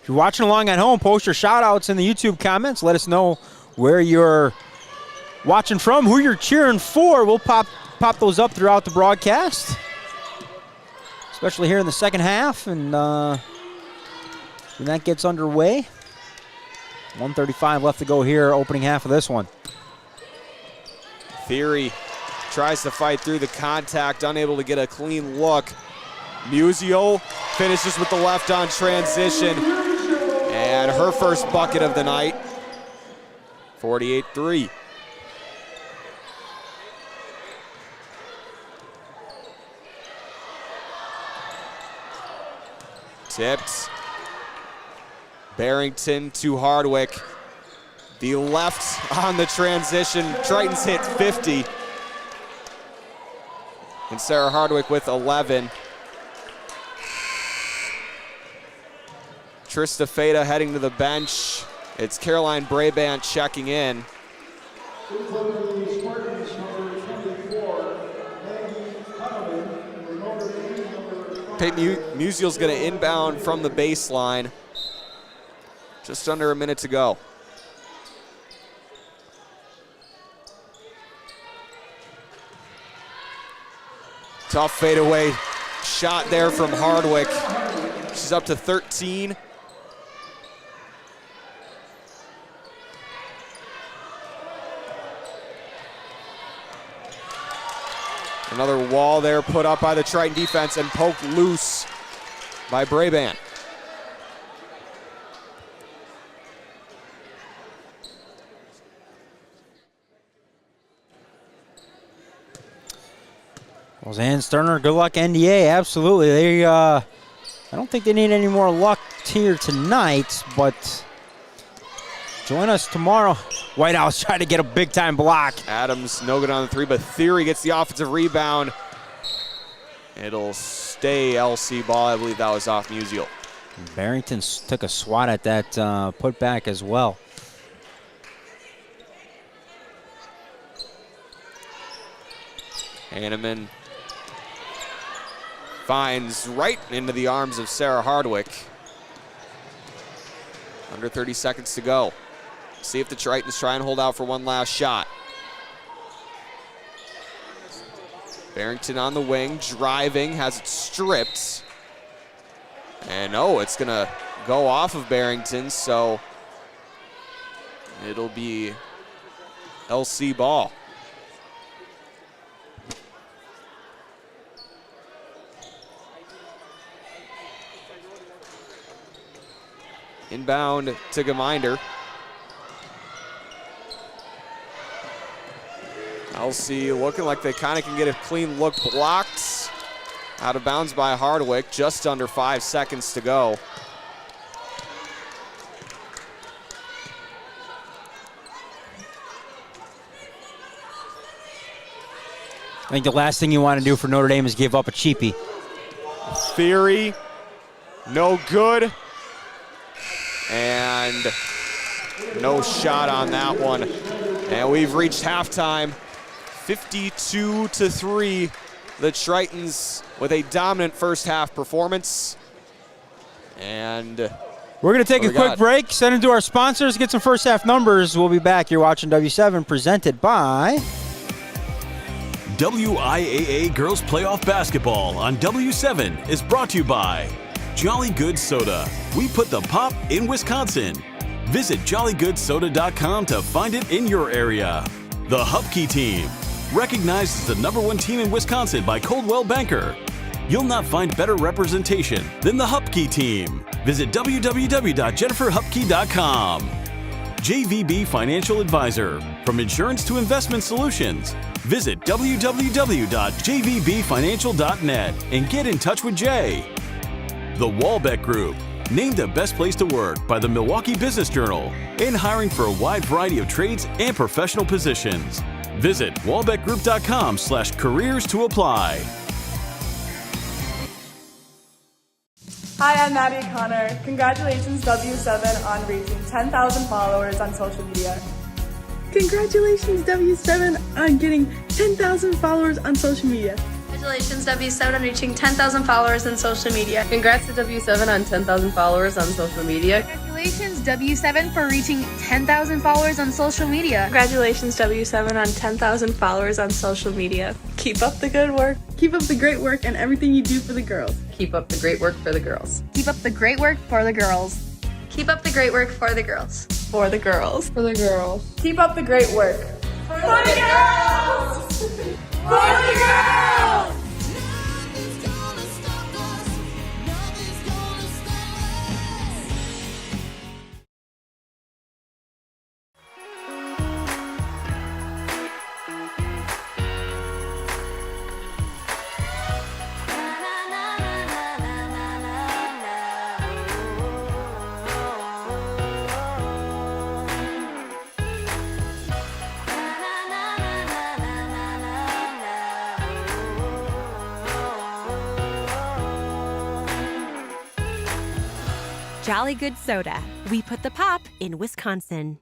If you're watching along at home, post your shout-outs in the YouTube comments. Let us know where you're watching from, who you're cheering for. We'll pop those up throughout the broadcast, especially here in the second half, and when that gets underway. 1:35 left to go here, opening half of this one. Theory tries to fight through the contact, unable to get a clean look. Musial finishes with the left on transition, and her first bucket of the night. 48-3. Tipped. Barrington to Hardwick. The left on the transition. Tritons hit 50. And Sarah Hardwick with 11. Trista Feta heading to the bench. It's Caroline Brabant checking in. Peyton Musial's going to inbound from the baseline. Just under a minute to go. Tough fadeaway shot there from Hardwick. She's up to 13. Another wall there put up by the Triton defense and poked loose by Brabant. Well, Zan Sterner, good luck NDA, absolutely. They, I don't think they need any more luck here tonight, but join us tomorrow. White House trying to get a big-time block. Adams no good on the three, but Theory gets the offensive rebound. It'll stay LC ball. I believe that was off Musial. Barrington took a swat at that putback as well. Hanneman finds right into the arms of Sarah Hardwick. Under 30 seconds to go. See if the Tritons try and hold out for one last shot. Barrington on the wing, driving, has it stripped. And it's going to go off of Barrington, so it'll be LC ball. Inbound to Geminder. LC looking like they kind of can get a clean look. Blocked. Out of bounds by Hardwick. Just under 5 seconds to go. I think the last thing you want to do for Notre Dame is give up a cheapie. Theory, no good. And no shot on that one. And we've reached halftime. 52-3. The Tritons with a dominant first half performance. And we're going to take a quick break, send it to our sponsors, get some first half numbers. We'll be back. You're watching W7 presented by WIAA Girls Playoff Basketball on W7 is brought to you by Jolly Good Soda. We put the pop in Wisconsin. Visit jollygoodssoda.com to find it in your area. The Hupke Team, recognized as the #1 team in Wisconsin by Coldwell Banker. You'll not find better representation than the Hupke Team. Visit www.jenniferhupke.com. JVB Financial Advisor, from insurance to investment solutions. Visit www.jvbfinancial.net and get in touch with Jay. The Walbec Group, named the best place to work by the Milwaukee Business Journal, in hiring for a wide variety of trades and professional positions. Visit walbeckgroup.com/careers to apply. Hi, I'm Maddie and Conor. Congratulations W7 on reaching 10,000 followers on social media. Congratulations W7 on getting 10,000 followers on social media. Congratulations W7 on reaching 10,000 followers on social media. Congrats to W7 on 10,000 followers on social media. Congratulations W7 for reaching 10,000 followers on social media. Congratulations W7 on 10,000 followers on social media. Keep up the good work. Keep up the great work and everything you do for the girls. Keep up the great work for the girls. Keep up the great work for the girls. Keep up the great work for the girls. For the girls. For the girls. Keep up the great work. For the girls! For the girls! Jolly Good Soda. We put the pop in Wisconsin.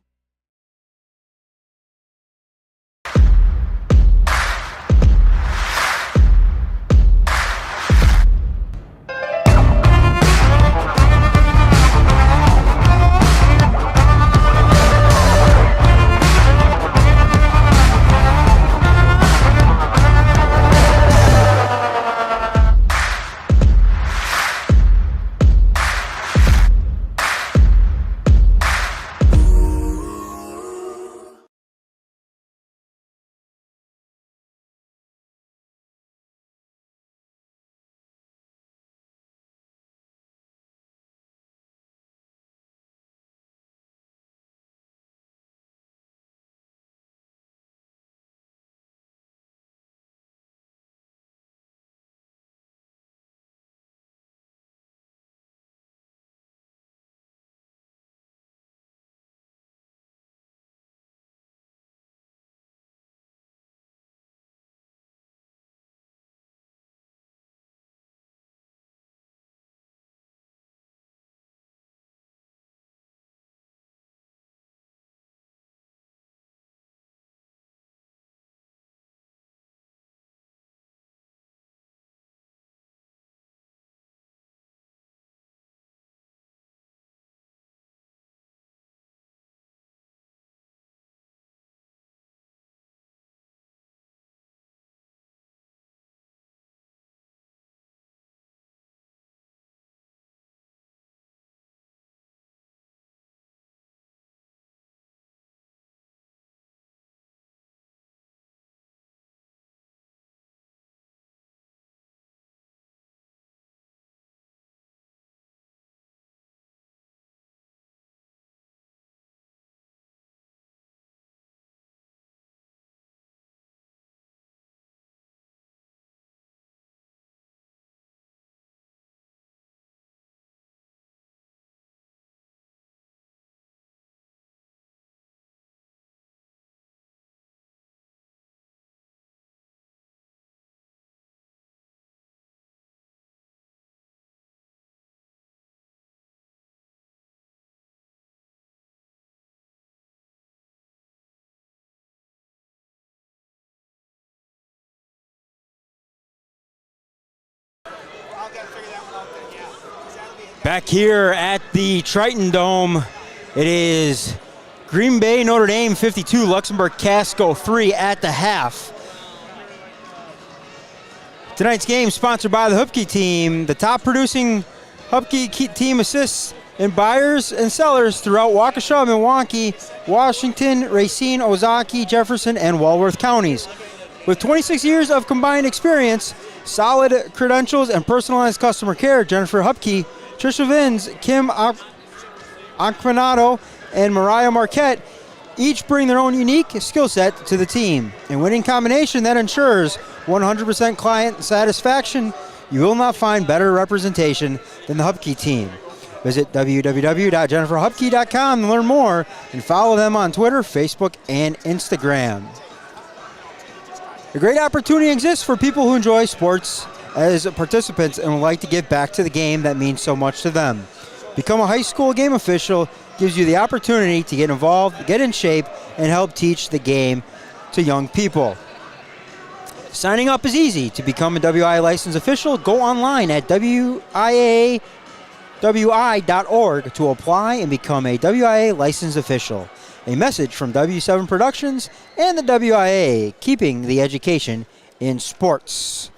Back here at the Triton Dome, it is Green Bay, Notre Dame 52, Luxemburg-Casco 3 at the half. Tonight's game sponsored by the Hupke Team, the top producing Hupke Team assists in buyers and sellers throughout Waukesha, Milwaukee, Washington, Racine, Ozaki, Jefferson, and Walworth counties. With 26 years of combined experience, solid credentials, and personalized customer care, Jennifer Hupke, Trisha Vins, Kim Aquinato, and Mariah Marquette each bring their own unique skill set to the team. A winning combination that ensures 100% client satisfaction. You will not find better representation than the Hupke Team. Visit www.jenniferhupke.com to learn more and follow them on Twitter, Facebook, and Instagram. A great opportunity exists for people who enjoy sports as participants and would like to give back to the game that means so much to them. Become a high school game official gives you the opportunity to get involved, get in shape, and help teach the game to young people. Signing up is easy. To become a WIAA licensed official, go online at WIAAWI.org to apply and become a WIAA licensed official. A message from W7 Productions and the WIAA, keeping the education in sports.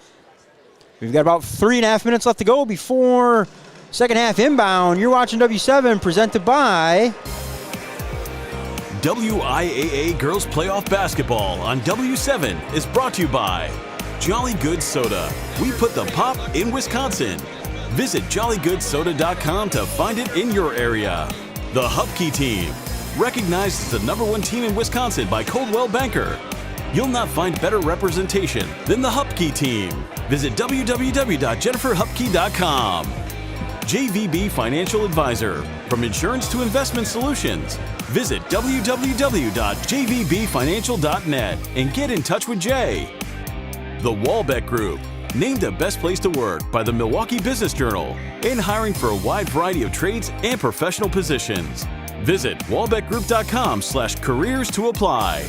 We've got about 3.5 minutes left to go before second half inbound. You're watching W7, presented by WIAA Girls Playoff Basketball on W7 is brought to you by Jolly Good Soda. We put the pop in Wisconsin. Visit jollygoodsoda.com to find it in your area. The Hupke Team, recognized as the #1 team in Wisconsin by Coldwell Banker. You'll not find better representation than the Hupke Team. Visit www.jenniferhupke.com. JVB Financial Advisor, from insurance to investment solutions. Visit www.jvbfinancial.net and get in touch with Jay. The Walbec Group, named the best place to work by the Milwaukee Business Journal, in hiring for a wide variety of trades and professional positions. Visit walbeckgroup.com/careers to apply.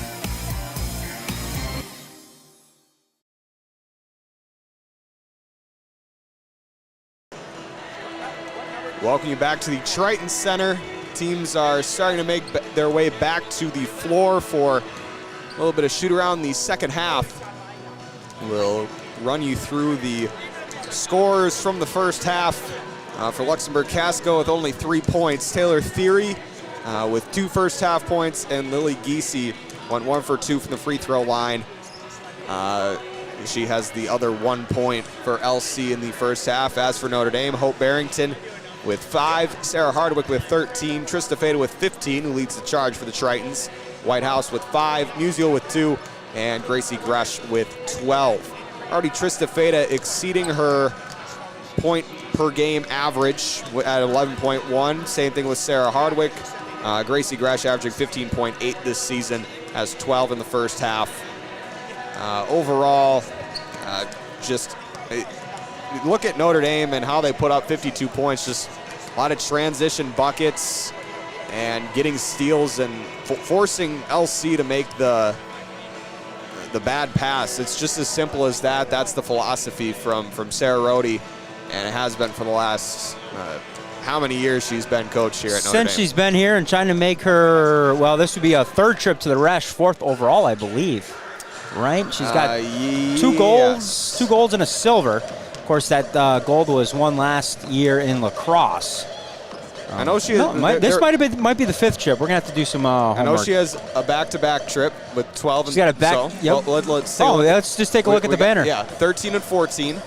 Welcome you back to the Triton Center. Teams are starting to make their way back to the floor for a little bit of shoot around the second half. We'll run you through the scores from the first half. For Luxemburg-Casco with only 3 points. Taylor Theory with 2 first half points, and Lily Giese went 1 for 2 from the free throw line. She has the other 1 point for LC in the first half. As for Notre Dame, Hope Barrington with 5, Sarah Hardwick with 13, Trista Feda with 15, who leads the charge for the Tritons. Whitehouse with 5, Musial with 2, and Gracie Gresh with 12. Already Trista Feda exceeding her point per game average at 11.1. Same thing with Sarah Hardwick. Gracie Gresh averaging 15.8 this season, has 12 in the first half. Overall, look at Notre Dame and how they put up 52 points. Just a lot of transition buckets and getting steals and forcing LC to make the bad pass. It's just as simple as that. That's the philosophy from Sarah Rohde, and it has been for the last how many years she's been coach here at Notre Dame. Since she's been here and trying to make her, well, this would be a 3rd trip to the Resch, 4th overall, I believe. Right? She's got 2 golds, 2 golds and a silver. Of course, that gold was won last year in lacrosse. I know she. This might be the 5th trip. We're gonna have to do some homework. I know she has a back-to-back trip with 12. She's got a back. So, yep. Let's just take a look at the banner. Yeah, 13 and 14,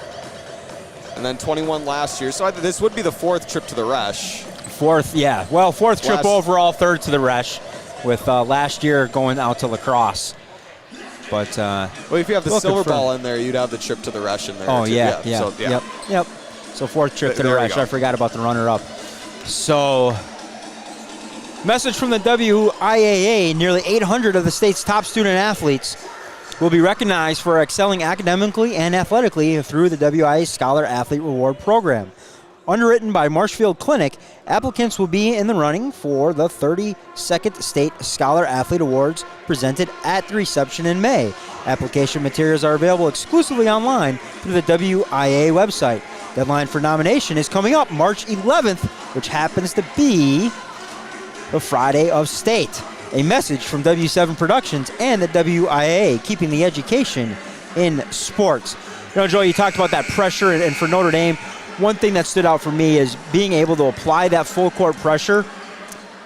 and then 21 last year. So this would be the 4th trip to the Resch. 4th, yeah. Well, 4th trip overall, 3rd to the Resch, with last year going out to lacrosse. But well, if you have the silver ball in there, you'd have the trip to the Resch in there. Oh, too. yeah. So, yeah. Yep. So 4th trip to the Resch. I forgot about the runner-up. So, message from the WIAA: nearly 800 of the state's top student athletes will be recognized for excelling academically and athletically through the WIAA Scholar Athlete Reward Program. Underwritten by Marshfield Clinic, applicants will be in the running for the 32nd State Scholar Athlete Awards presented at the reception in May. Application materials are available exclusively online through the WIAA website. Deadline for nomination is coming up March 11th, which happens to be the Friday of State. A message from W7 Productions and the WIAA, keeping the education in sports. You know, Joe, you talked about that pressure, and for Notre Dame, one thing that stood out for me is being able to apply that full court pressure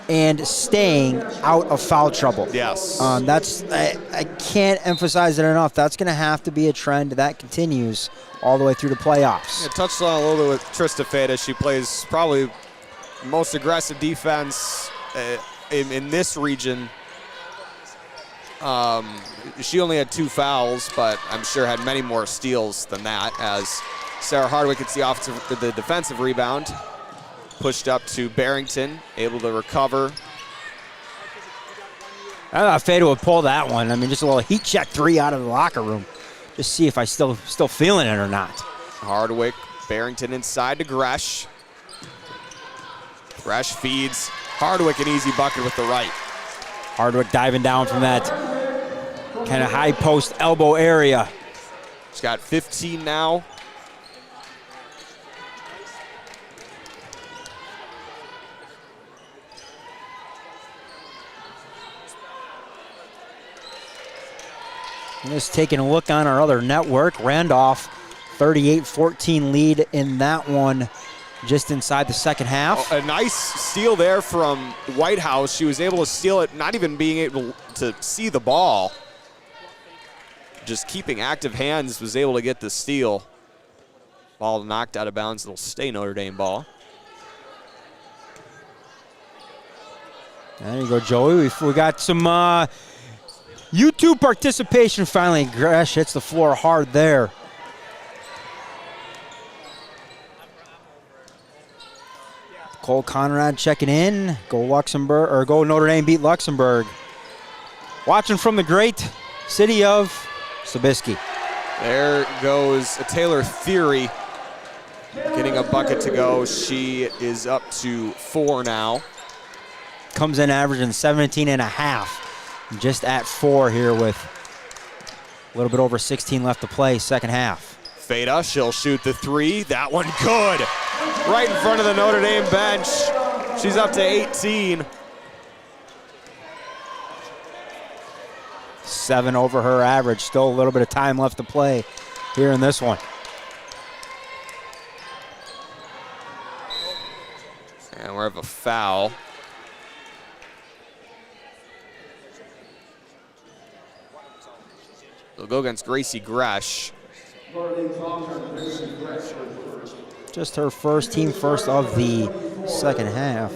and staying out of foul trouble. Yes. I can't emphasize it enough. That's going to have to be a trend that continues all the way through the playoffs. Yeah, touched on a little bit with Trista Feta. She plays probably most aggressive defense in this region. She only had 2 fouls, but I'm sure had many more steals than that, as Sarah Hardwick gets the defensive rebound. Pushed up to Barrington, able to recover. I thought Feta would pull that one. I mean, just a little heat check 3 out of the locker room. Just see if I still feeling it or not. Hardwick, Barrington inside to Gresh. Gresh feeds Hardwick an easy bucket with the right. Hardwick diving down from that kind of high post elbow area. She's got 15 now. Just taking a look on our other network, Randolph, 38-14 lead in that one just inside the second half. A nice steal there from Whitehouse. She was able to steal it, not even being able to see the ball. Just keeping active hands, was able to get the steal. Ball knocked out of bounds. It'll stay Notre Dame ball. There you go, Joey. We got some YouTube participation finally. Gresh hits the floor hard there. Cole Conrad checking in. Go Luxembourg, or go Notre Dame beat Luxembourg. Watching from the great city of Sobieski. There goes a Taylor Theory getting a bucket to go. She is up to 4 now. Comes in averaging 17 and a half. Just at 4 here with a little bit over 16 left to play, second half. Feta, she'll shoot the 3. That one good. Right in front of the Notre Dame bench. She's up to 18. 7 over her average. Still a little bit of time left to play here in this one. And we have a foul. It'll go against Gracie Gresh. Just her first, team first of the second half.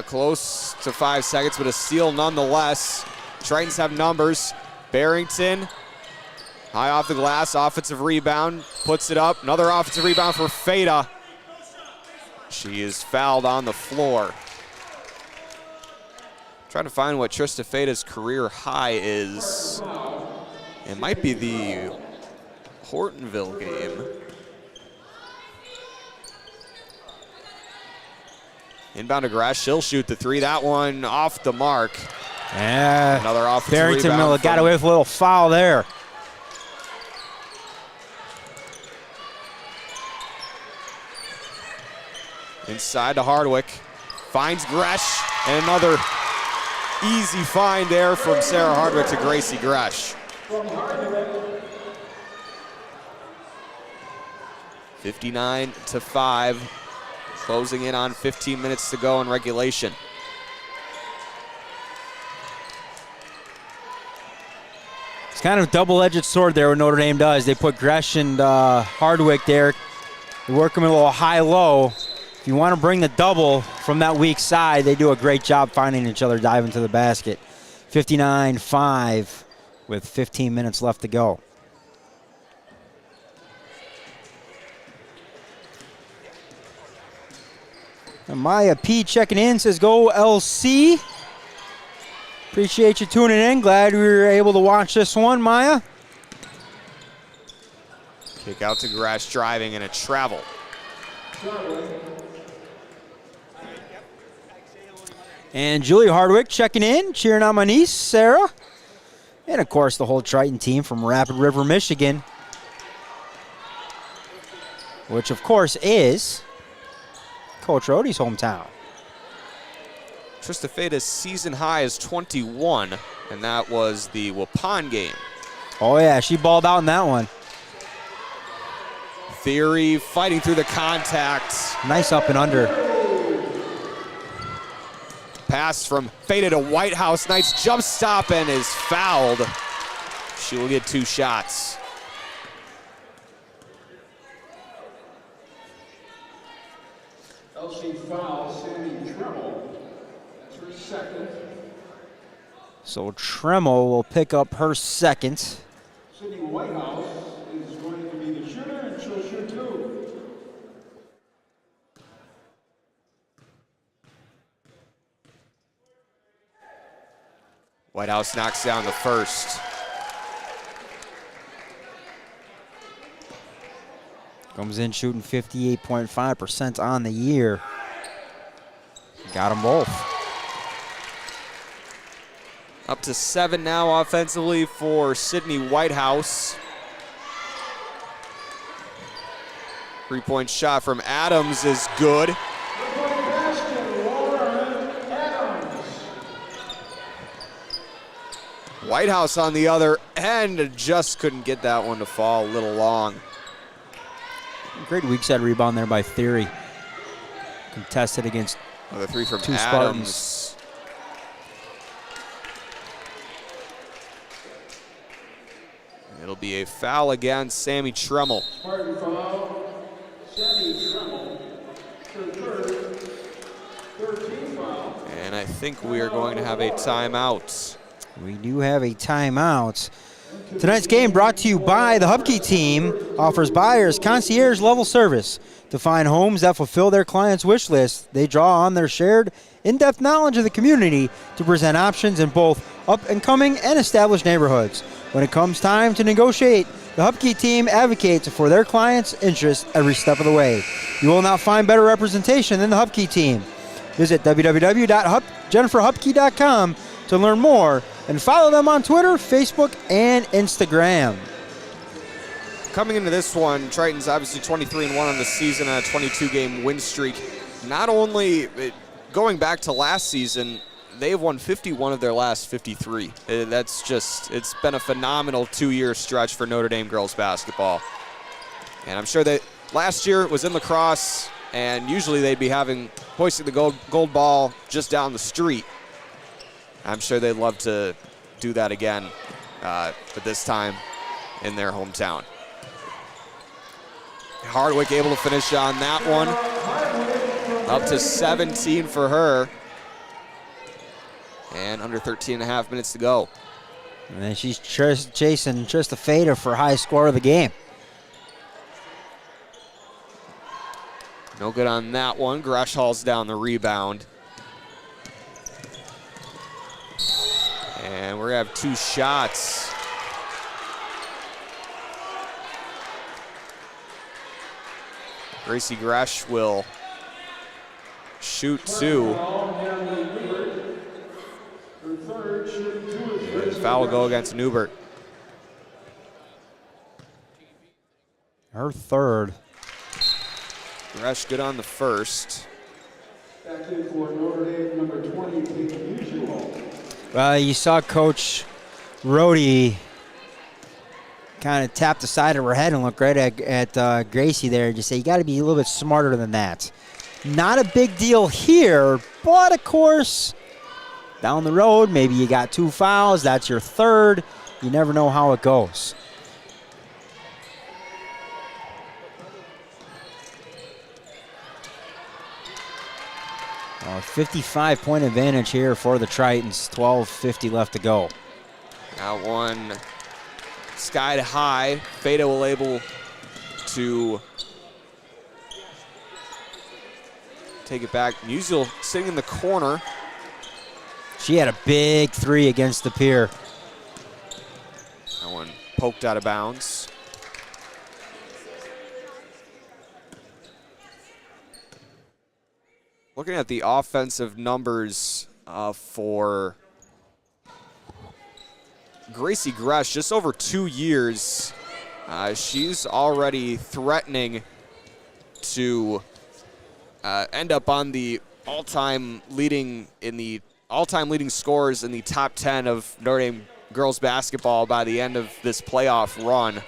Close to 5 seconds, but a steal nonetheless. Tritons have numbers. Barrington, high off the glass, offensive rebound, puts it up. Another offensive rebound for Feta. She is fouled on the floor. Trying to find what Trista Feta's career high is. It might be the Hortonville game. Inbound to Gresh, she'll shoot the 3. That one off the mark. Yeah. Another offensive Barrington rebound. Miller got away with a little foul there. Inside to Hardwick. Finds Gresh. And another easy find there from Sarah Hardwick to Gracie Gresh. 59-5. Closing in on 15 minutes to go in regulation. It's kind of a double-edged sword there what Notre Dame does. They put Gresh and Hardwick there. They work them a little high-low. If you want to bring the double from that weak side, they do a great job finding each other, diving to the basket. 59-5 with 15 minutes left to go. And Maya P checking in, says go LC. Appreciate you tuning in. Glad we were able to watch this one, Maya. Kick out to Gresh, driving and a travel. And Julie Hardwick checking in, cheering on my niece, Sarah. And, of course, the whole Triton team from Rapid River, Michigan, which, of course, is Coach Rohde's hometown. Trista Feda's season high is 21, and that was the Waupun game. Oh, yeah, she balled out in that one. Theory fighting through the contact. Nice up and under. Pass from Feda to Whitehouse. Nice jump stop and is fouled. She will get 2 shots. LC foul, Sammy Tremmel. That's her second. So Tremmel will pick up her second. Sydney Whitehouse is going to be the shooter, and she'll shoot 2. Whitehouse knocks down the first. Comes in shooting 58.5% on the year. Got them both. Up to 7 now offensively for Sydney Whitehouse. 3-point shot from Adams is good. Whitehouse on the other end just couldn't get that one to fall a little long. Great weak side rebound there by Theory. Contested against Another 3 from 2 Adams. Spartans. It'll be a foul against Sammy Tremmel. Spartan foul, Sammy Tremmel. Her third team foul. And I think we are going to have a timeout. We do have a timeout. Tonight's game brought to you by the Hupke Team. Offers buyers concierge level service to find homes that fulfill their clients' wish list. They draw on their shared in-depth knowledge of the community to present options in both up-and-coming and established neighborhoods. When it comes time to negotiate, the Hupke Team advocates for their clients' interests every step of the way. You will not find better representation than the Hupke Team. Visit www.jenniferhupke.com to learn more and follow them on Twitter, Facebook, and Instagram. Coming into this one, Tritons obviously 23-1 on the season on a 22-game win streak. Not only going back to last season, they've won 51 of their last 53. That's just, it's been a phenomenal 2-year stretch for Notre Dame girls basketball. And I'm sure that last year it was in lacrosse, and usually they'd be hoisting the gold ball just down the street. I'm sure they'd love to do that again, but this time in their hometown. Hardwick able to finish on that one. Up to 17 for her. And under 13 and a half minutes to go. And then she's chasing Trista Feda for high score of the game. No good on that one. Gresh hauls down the rebound. And we're going to have 2 shots. Gracie Gresh will shoot 2. And foul will go against Newbert. Her third. Gresh good on the first. Back in for Notre Dame, number 20, Peyton Usual. Well, you saw Coach Rohde kind of tap the side of her head and look right at Gracie there and just say, you got to be a little bit smarter than that. Not a big deal here, but of course, down the road, maybe you got 2 fouls, that's your third. You never know how it goes. A 55-point advantage here for the Tritons. 12:50 left to go. That one sky high. Feda will able to take it back. Musial sitting in the corner. She had a big 3 against the pier. That one poked out of bounds. Looking at the offensive numbers for Gracie Gresh, just over 2 years, she's already threatening to end up on the all-time leading scores in the top 10 of Notre Dame girls basketball by the end of this playoff run.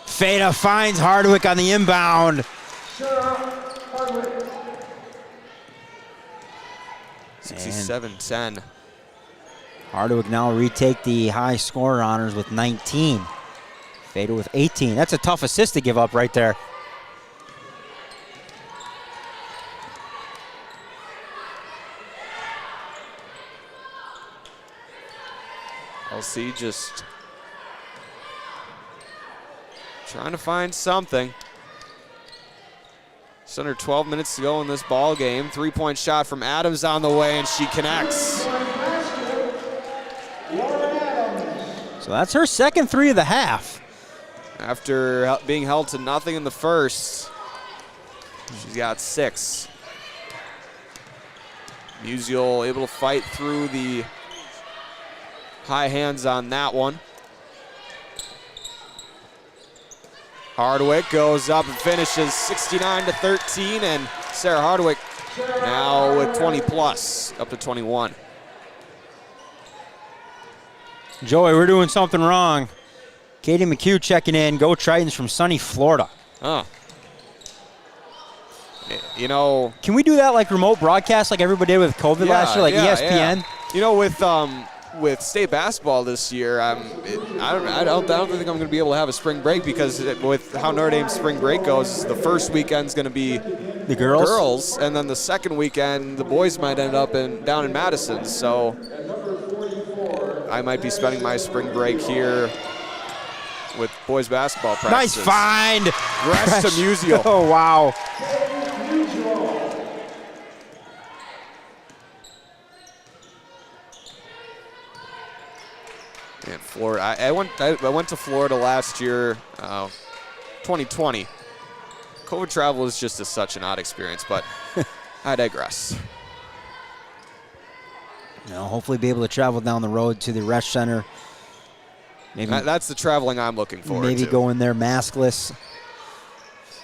Feda finds Hardwick on the inbound. 67-10. Hardwick now retake the high scorer honors with 19. Feda with 18. That's a tough assist to give up right there. LC just trying to find something. Just under 12 minutes to go in this ball game. 3-point shot from Adams on the way, and she connects. So that's her second three of the half. After being held to nothing in the first, she's got 6. Musial able to fight through the high hands on that one. Hardwick goes up and finishes 69-13, and Sarah Hardwick now with 20 plus, up to 21. Joey, we're doing something wrong. Katie McHugh checking in. Go Tritons from sunny Florida. Oh. You know, can we do that like remote broadcast like everybody did with COVID last year, like ESPN? Yeah. You know, with state basketball this year, I don't think I'm going to be able to have a spring break because with how Notre Dame's spring break goes, the first weekend's going to be the girls, and then the second weekend the boys might end up down in Madison. So I might be spending my spring break here with boys basketball practices. Nice find. Gresh to Musial. Oh, wow. And Florida, I went to Florida last year, 2020. COVID travel is just such an odd experience, but I digress. You know, hopefully be able to travel down the road to the Resch Center. Maybe that's the traveling I'm looking forward to. Maybe go in there maskless.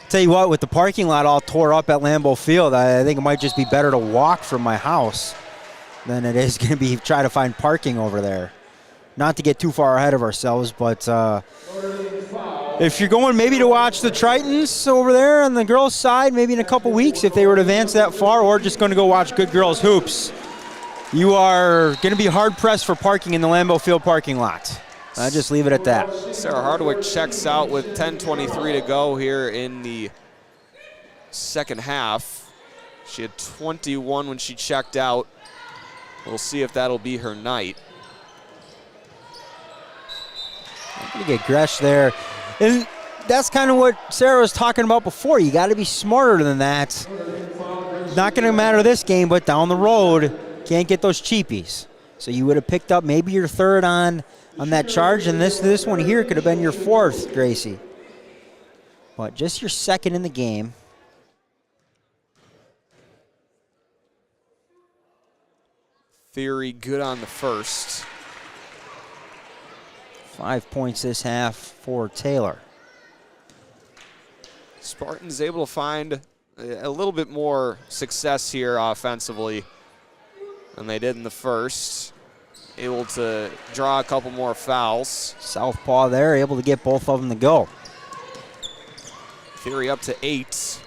Tell you what, with the parking lot all tore up at Lambeau Field, I think it might just be better to walk from my house than it is going to be try to find parking over there. Not to get too far ahead of ourselves, but if you're going maybe to watch the Tritons over there on the girls' side, maybe in a couple weeks if they were to advance that far, or just going to go watch good girls hoops, you are going to be hard-pressed for parking in the Lambeau Field parking lot. I'll just leave it at that. Sarah Hardwick checks out with 10:23 to go here in the second half. She had 21 when she checked out. We'll see if that'll be her night. I'm going to get Gresh there. And that's kind of what Sarah was talking about before. You got to be smarter than that. Not going to matter this game, but down the road, can't get those cheapies. So you would have picked up maybe your third on that charge, and this one here could have been your fourth, Gracie. But just your second in the game. Theory good on the first. 5 points this half for Taylor. Spartans able to find a little bit more success here offensively than they did in the first. Able to draw a couple more fouls. Southpaw there, able to get both of them to go. Theory up to 8.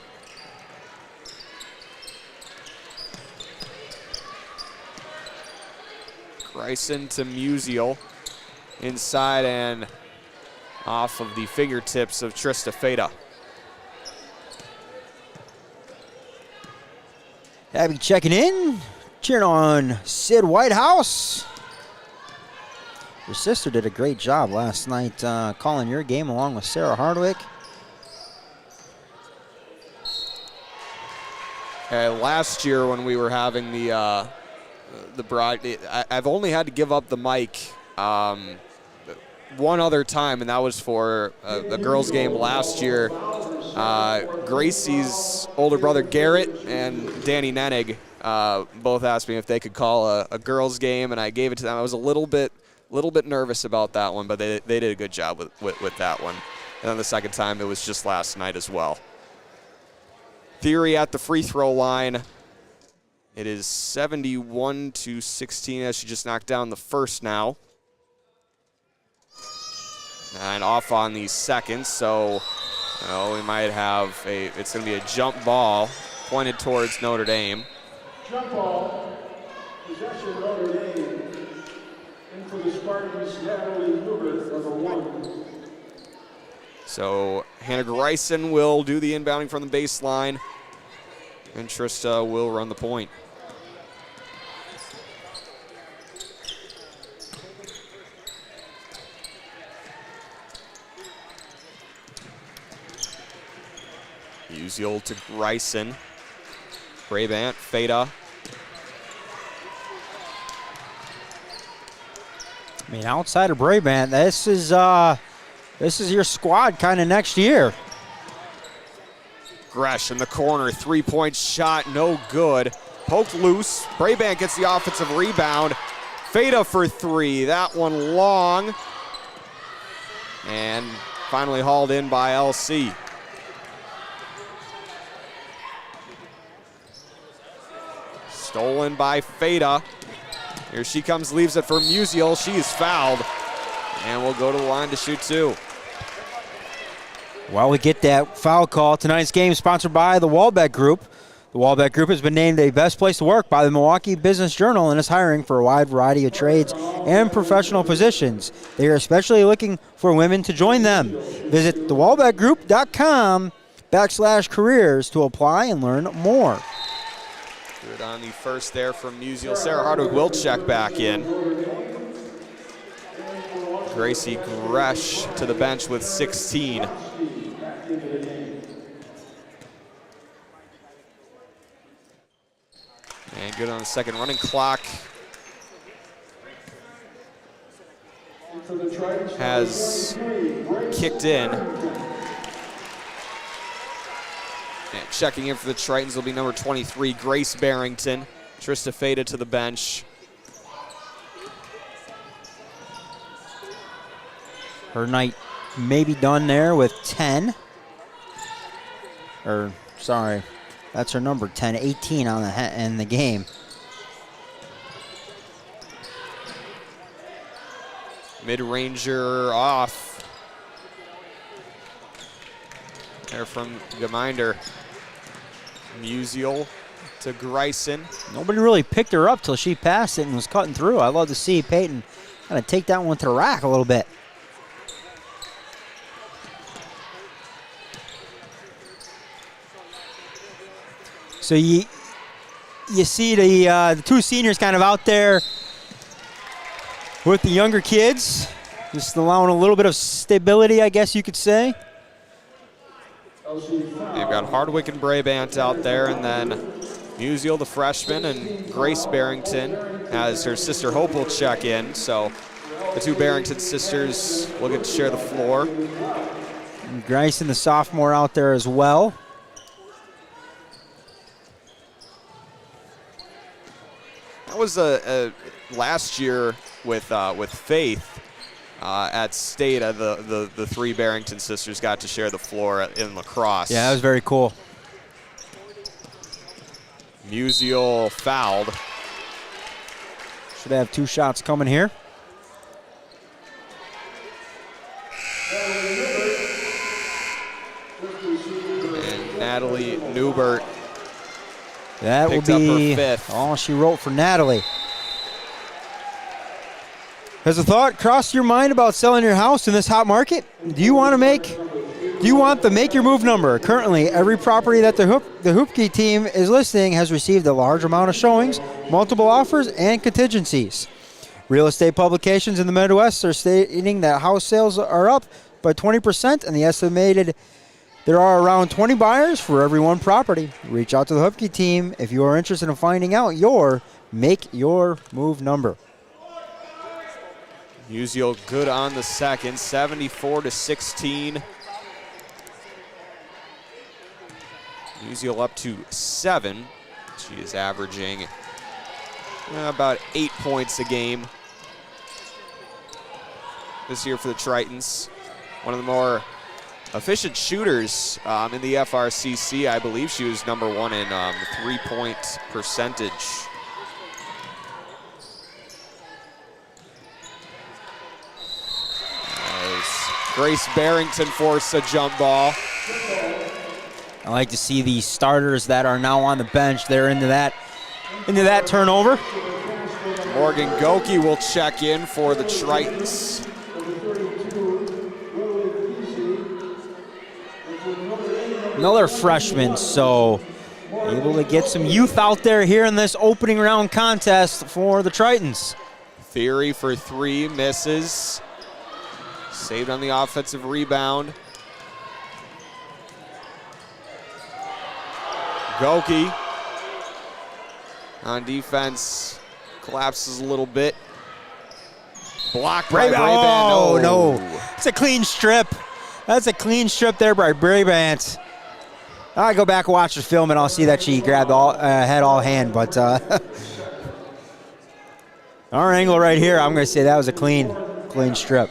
Bryson to Musial. Inside and off of the fingertips of Trista Feda. Abby checking in, cheering on Sid Whitehouse. Your sister did a great job last night calling your game along with Sarah Hardwick. Last year when we were having the broad, I've only had to give up the mic one other time, and that was for a girls' game last year. Gracie's older brother Garrett and Danny Nenig both asked me if they could call a girls' game, and I gave it to them. I was a little bit A little bit nervous about that one, but they did a good job with that one. And then the second time, it was just last night as well. Theory at the free throw line. It is 71-16 as she just knocked down the first now. And off on the second, so we might have it's going to be a jump ball pointed towards Notre Dame. Jump ball, possession Notre Dame, and for the Spartans, Natalie Hubert, number 1. So Hannah Greisen will do the inbounding from the baseline, and Trista will run the point. Musial to Greisen. Brabant, Feta. I mean, outside of Brabant, this is your squad kind of next year. Gresh in the corner, three-point shot, no good. Poked loose. Brabant gets the offensive rebound. Feta for three. That one long. And finally hauled in by LC. Stolen by Feta. Here she comes, leaves it for Musial. She is fouled. And will go to the line to shoot two. Well, we get that foul call. Tonight's game sponsored by the Walbec Group. The Walbec Group has been named a best place to work by the Milwaukee Business Journal and is hiring for a wide variety of trades and professional positions. They are especially looking for women to join them. Visit thewalbeckgroup.com/careers to apply and learn more. Good on the first there from Musial. Sarah Hardwick will check back in. Gracie Gresh to the bench with 16. And good on the second running clock. Has kicked in. And checking in for the Tritons will be number 23, Grace Barrington. Trista Feta to the bench. Her night may be done there with 10. Or, sorry, that's her number, 10, 18 on in the game. Mid-ranger off. There from Geminder. Musial to Greisen. Nobody really picked her up till she passed it and was cutting through. I love to see Peyton kind of take that one to the rack a little bit. So you see the two seniors kind of out there with the younger kids, just allowing a little bit of stability, I guess you could say. They've got Hardwick and Brabant out there, and then Musial, the freshman, and Grace Barrington as her sister Hope will check in. So the two Barrington sisters will get to share the floor. And Greisen, the sophomore, out there as well. That was last year with Faith. At State, the three Barrington sisters got to share the floor in lacrosse. Yeah, that was very cool. Musial fouled. Should have two shots coming here. And Natalie Newbert That will picked up be her fifth. all she wrote for Natalie. Has a thought crossed your mind about selling your house in this hot market? Do you want the Make Your Move number? Currently, every property that the Hupke team is listing has received a large amount of showings, multiple offers, and contingencies. Real estate publications in the Midwest are stating that house sales are up by 20%, and the estimated there are around 20 buyers for every one property. Reach out to the Hupke team if you are interested in finding out your Make Your Move number. Musial good on the second, 74-16. Musial up to 7. She is averaging about 8 points a game. this year for the Tritons. One of the more efficient shooters in the FRCC. I believe she was number 1 in three-point percentage. As Grace Barrington forced a jump ball. I like to see the starters that are now on the bench. They're into that turnover. Morgan Goki will check in for the Tritons. Another freshman, so able to get some youth out there here in this opening round contest for the Tritons. Theory for 3, misses. Saved on the offensive rebound. Goki on defense collapses a little bit. Blocked by Brabant. Oh, no. It's a clean strip. That's a clean strip there by Brabant. I go back and watch the film and I'll see that she grabbed had all hand, but our angle right here, I'm going to say that was a clean strip.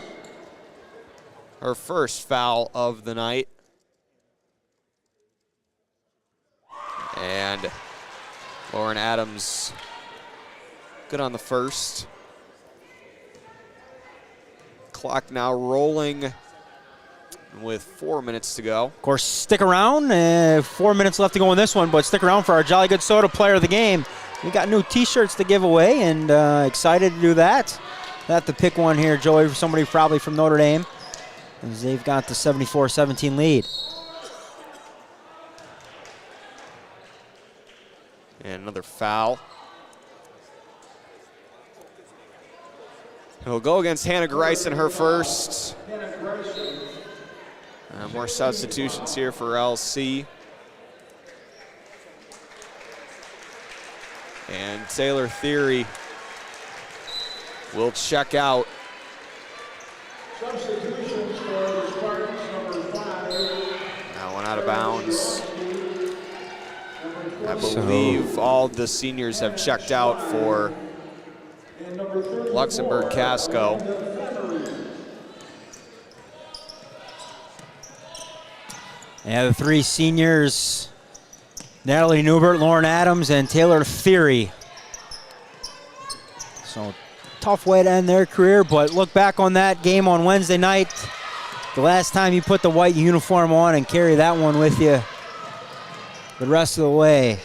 Her first foul of the night. And Lauren Adams good on the first. Clock now rolling with 4 minutes to go. Of course, stick around. 4 minutes left to go in this one, but stick around for our Jolly Good Soda Player of the Game. We got new T-shirts to give away, and excited to do that. I have to pick one here, Joey, for somebody probably from Notre Dame, as they've got the 74-17 lead. And another foul. He'll go against Hannah Greisen, her first. More substitutions here for LC. And Taylor Theory will check out. Substitutions for the Spartans, number 5. That one out of bounds. I believe all the seniors have checked out for Luxemburg-Casco. Yeah, the 3 seniors, Natalie Newbert, Lauren Adams, and Taylor Theory. So tough way to end their career, but look back on that game on Wednesday night. The last time you put the white uniform on and carry that one with you the rest of the way.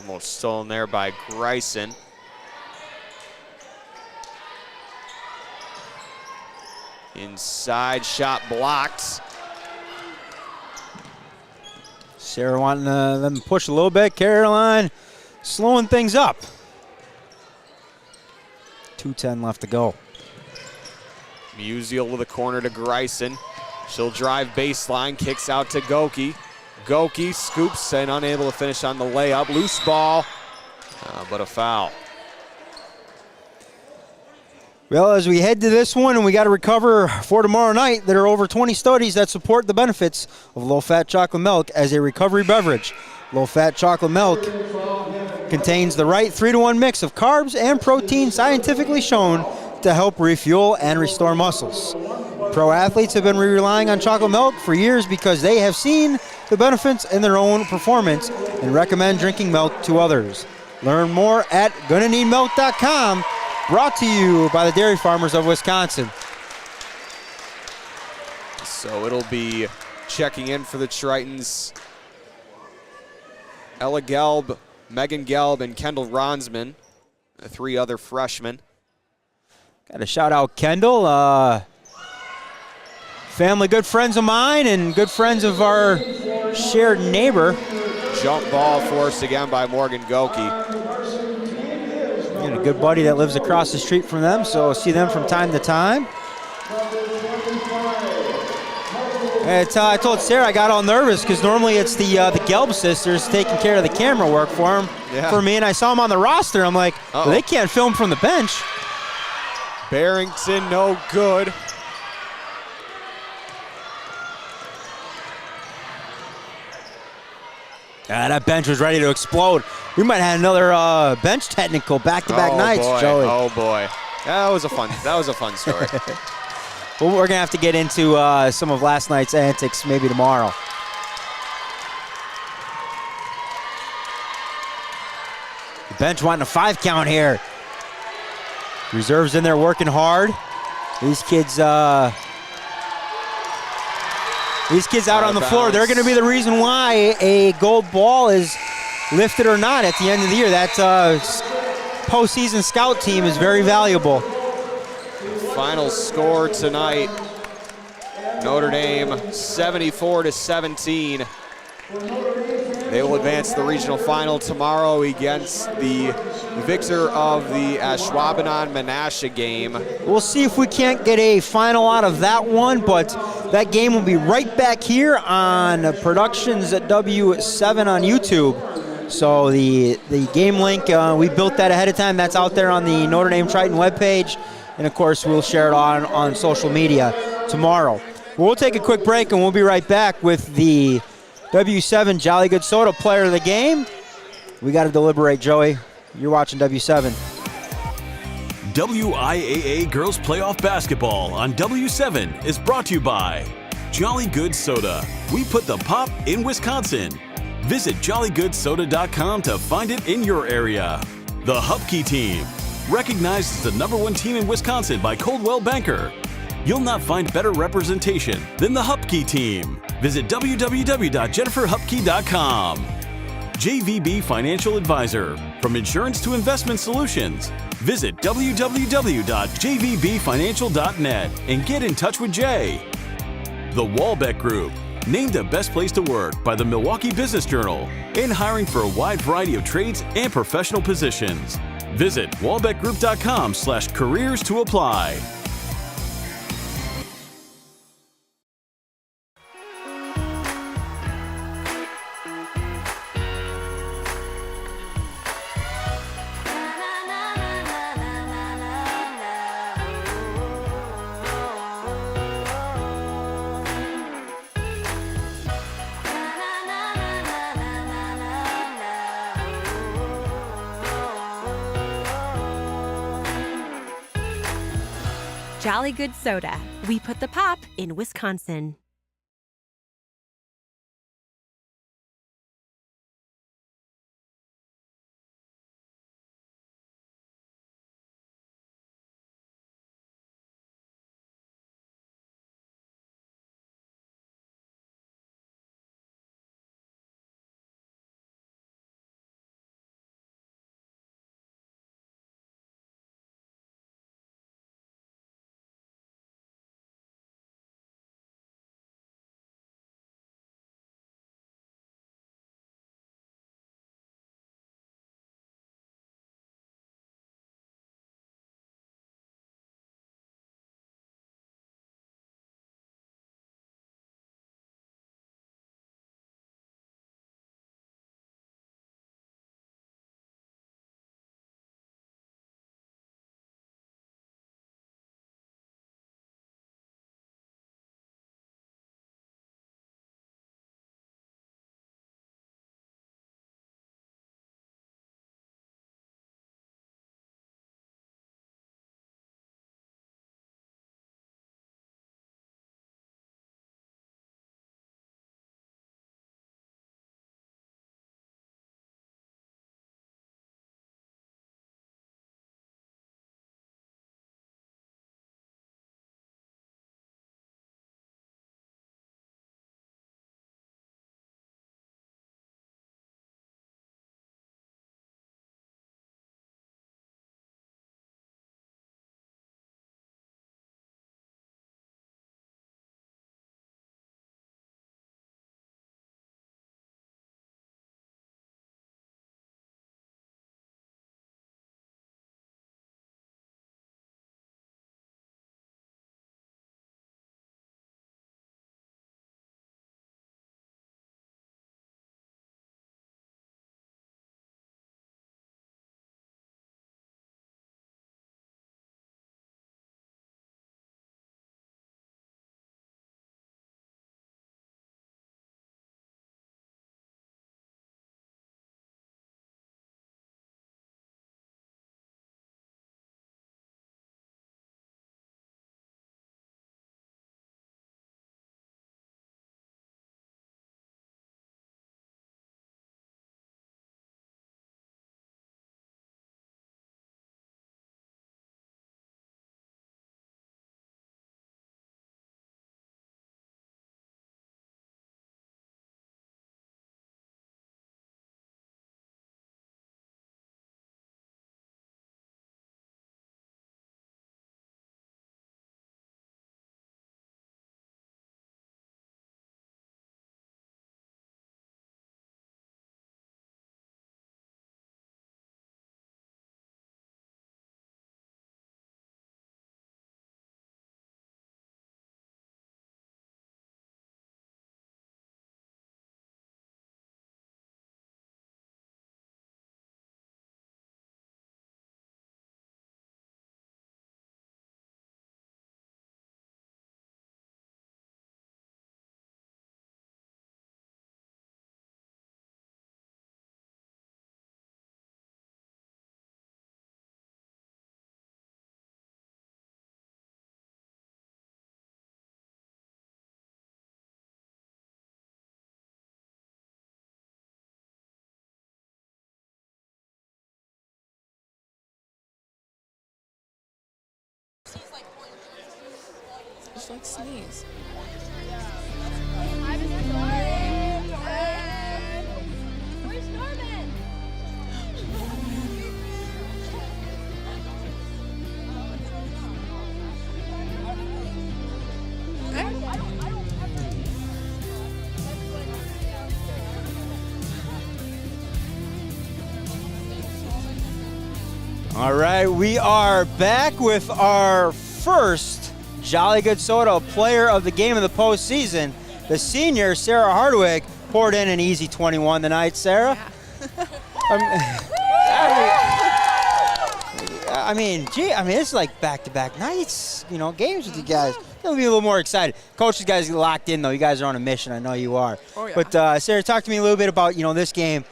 Almost stolen there by Greisen. Inside shot blocked. Sarah wanting them to push a little bit. Caroline slowing things up. 2:10 left to go. Musial with a corner to Greisen. She'll drive baseline, kicks out to Goki. Goki scoops and unable to finish on the layup. Loose ball, but a foul. Well, as we head to this one, and we got to recover for tomorrow night, there are over 20 studies that support the benefits of low-fat chocolate milk as a recovery beverage. Low-fat chocolate milk contains the right 3-to-1 mix of carbs and protein scientifically shown to help refuel and restore muscles. Pro athletes have been relying on chocolate milk for years because they have seen the benefits in their own performance and recommend drinking milk to others. Learn more at gonnaneedmilk.com. Brought to you by the Dairy Farmers of Wisconsin. So it'll be checking in for the Tritons. Ella Gelb, Megan Gelb, and Kendall Ronsman, the 3 other freshmen. Got to shout out Kendall. Family, good friends of mine and good friends of our shared neighbor. Jump ball forced again by Morgan Goki. And a good buddy that lives across the street from them, so see them from time to time. I told Sarah I got all nervous because normally it's the Gelb sisters taking care of the camera work for me, and I saw them on the roster. I'm like, well, they can't film from the bench. Barrington, no good. That bench was ready to explode. We might have had another bench technical back-to-back nights, boy. Joey. Oh boy, that was a fun story. Well, we're gonna have to get into some of last night's antics maybe tomorrow. The bench wanting a 5 count here. Reserves in there working hard. These kids out on the floor, they're going to be the reason why a gold ball is lifted or not at the end of the year. That postseason scout team is very valuable. Final score tonight, Notre Dame 74-17. They will advance to the regional final tomorrow against the victor of the Schwabenon-Menasha game. We'll see if we can't get a final out of that one, but that game will be right back here on Productions at W7 on YouTube. So the game link, we built that ahead of time. That's out there on the Notre Dame Triton webpage. And of course, we'll share it on social media tomorrow. We'll take a quick break and we'll be right back with the W7 Jolly Good Soda player of the game. We got to deliberate, Joey. You're watching W7. WIAA Girls Playoff Basketball on W7 is brought to you by Jolly Good Soda. We put the pop in Wisconsin. Visit jollygoodssoda.com to find it in your area. The Hupke Team, recognized as the #1 team in Wisconsin by Coldwell Banker. You'll not find better representation than the Hupke Team. Visit www.jenniferhupke.com. JVB Financial Advisor. From insurance to investment solutions. Visit www.jvbfinancial.net and get in touch with Jay. The Walbec Group. Named the best place to work by the Milwaukee Business Journal. In hiring for a wide variety of trades and professional positions. Visit walbeckgroup.com/careers to apply. Jolly Good Soda. We put the pop in Wisconsin. just like sneeze. All right, we are back with our first Jolly Good Soda player of the game of the postseason. The senior, Sarah Hardwick, poured in an easy 21 tonight. Sarah? Yeah. I mean, it's like back-to-back nights, games with you guys. They'll be a little more excited. Coach, you guys are locked in, though. You guys are on a mission. I know you are. Oh, yeah. But, Sarah, talk to me a little bit about, this game.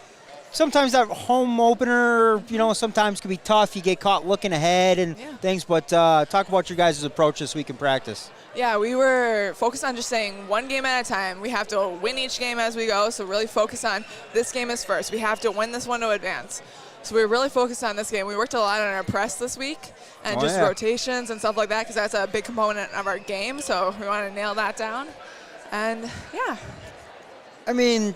Sometimes that home opener, sometimes can be tough. You get caught looking ahead and things. But talk about your guys' approach this week in practice. Yeah, we were focused on just saying one game at a time. We have to win each game as we go, so really focus on this game is first. We have to win this one to advance. So we were really focused on this game. We worked a lot on our press this week and rotations and stuff like that because that's a big component of our game. So we want to nail that down. And, yeah. I mean,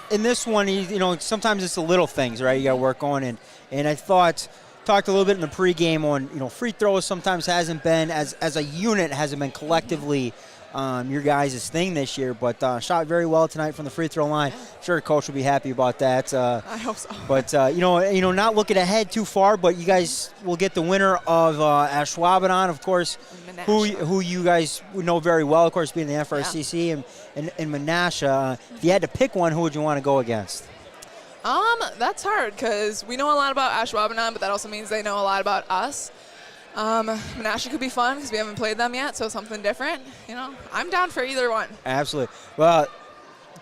in this one, sometimes it's the little things, right? You got to work on. And I talked a little bit in the pregame on, free throws sometimes hasn't been, as a unit, hasn't been collectively your guys' thing this year. But shot very well tonight from the free throw line. I'm sure Coach will be happy about that. I hope so. But, not looking ahead too far, but you guys will get the winner of Ashwaubenon, of course, who you guys would know very well, of course, being the FRCC and Menasha. If you had to pick one, who would you want to go against? That's hard because we know a lot about Ashwaubenon, but that also means they know a lot about us. Menasha could be fun because we haven't played them yet, so something different. I'm down for either one. Absolutely. Well,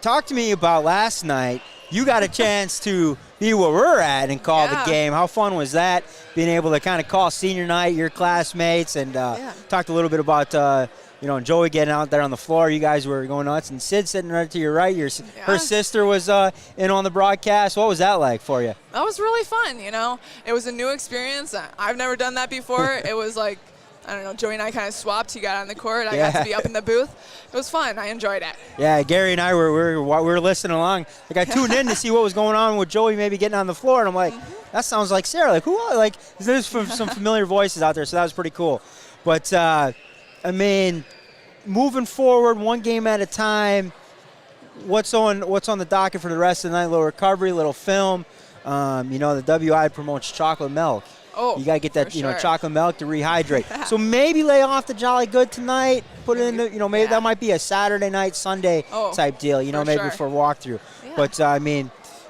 talk to me about last night. You got a chance to be where we're at and call the game. How fun was that, being able to kind of call senior night, your classmates, and talked a little bit about, Joey getting out there on the floor. You guys were going nuts, and Sid sitting right to your right. Her sister was in on the broadcast. What was that like for you? That was really fun, It was a new experience. I've never done that before. It was like, I don't know, Joey and I kind of swapped. He got on the court. I got to be up in the booth. It was fun. I enjoyed it. Yeah, Gary and I were listening along. Like, I tuned in to see what was going on with Joey maybe getting on the floor, and I'm like, that sounds like Sarah. Like, who? Like, there's some familiar voices out there, so that was pretty cool. But, moving forward, one game at a time, what's on the docket for the rest of the night? A little recovery, a little film. The WI promotes chocolate milk. Oh, you got to get that, chocolate milk to rehydrate. So maybe lay off the Jolly Good tonight. Put it in, maybe that might be a Saturday night, Sunday type deal, maybe for walkthrough. Yeah. But,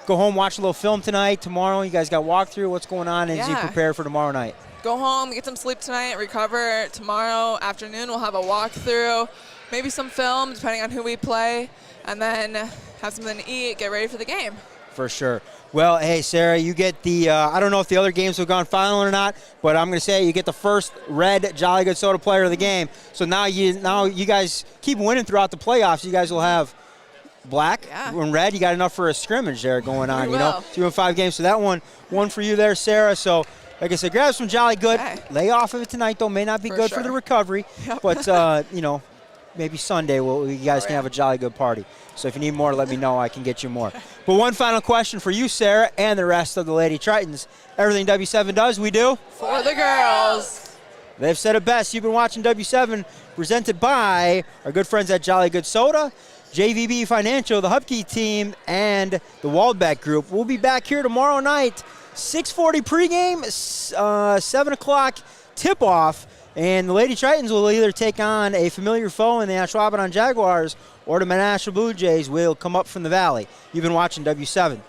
go home, watch a little film tonight. Tomorrow, you guys got walkthrough. What's going on as you prepare for tomorrow night? Go home, get some sleep tonight, recover. Tomorrow afternoon, we'll have a walkthrough, maybe some film, depending on who we play, and then have something to eat, get ready for the game. For sure. Well, hey, Sarah, you get the, I don't know if the other games have gone final or not, but I'm going to say you get the first red Jolly Good Soda player of the game. So now you guys keep winning throughout the playoffs. You guys will have black and red. You got enough for a scrimmage there going on, 2 and 5 games. So that one for you there, Sarah. So, like I said, grab some Jolly Good. Okay. Lay off of it tonight, though. May not be good for the recovery. Yep. But, maybe Sunday you guys can have a Jolly Good party. So if you need more, let me know. I can get you more. But one final question for you, Sarah, and the rest of the Lady Tritons. Everything W7 does, we do for the girls. They've said it best. You've been watching W7, presented by our good friends at Jolly Good Soda, JVB Financial, the Hupke Team, and the Walbec Group. We'll be back here tomorrow night, 6:40 pregame, 7 o'clock tip-off. And the Lady Tritons will either take on a familiar foe in the Ashwaubenon Jaguars or the Menasha Blue Jays will come up from the valley. You've been watching W7.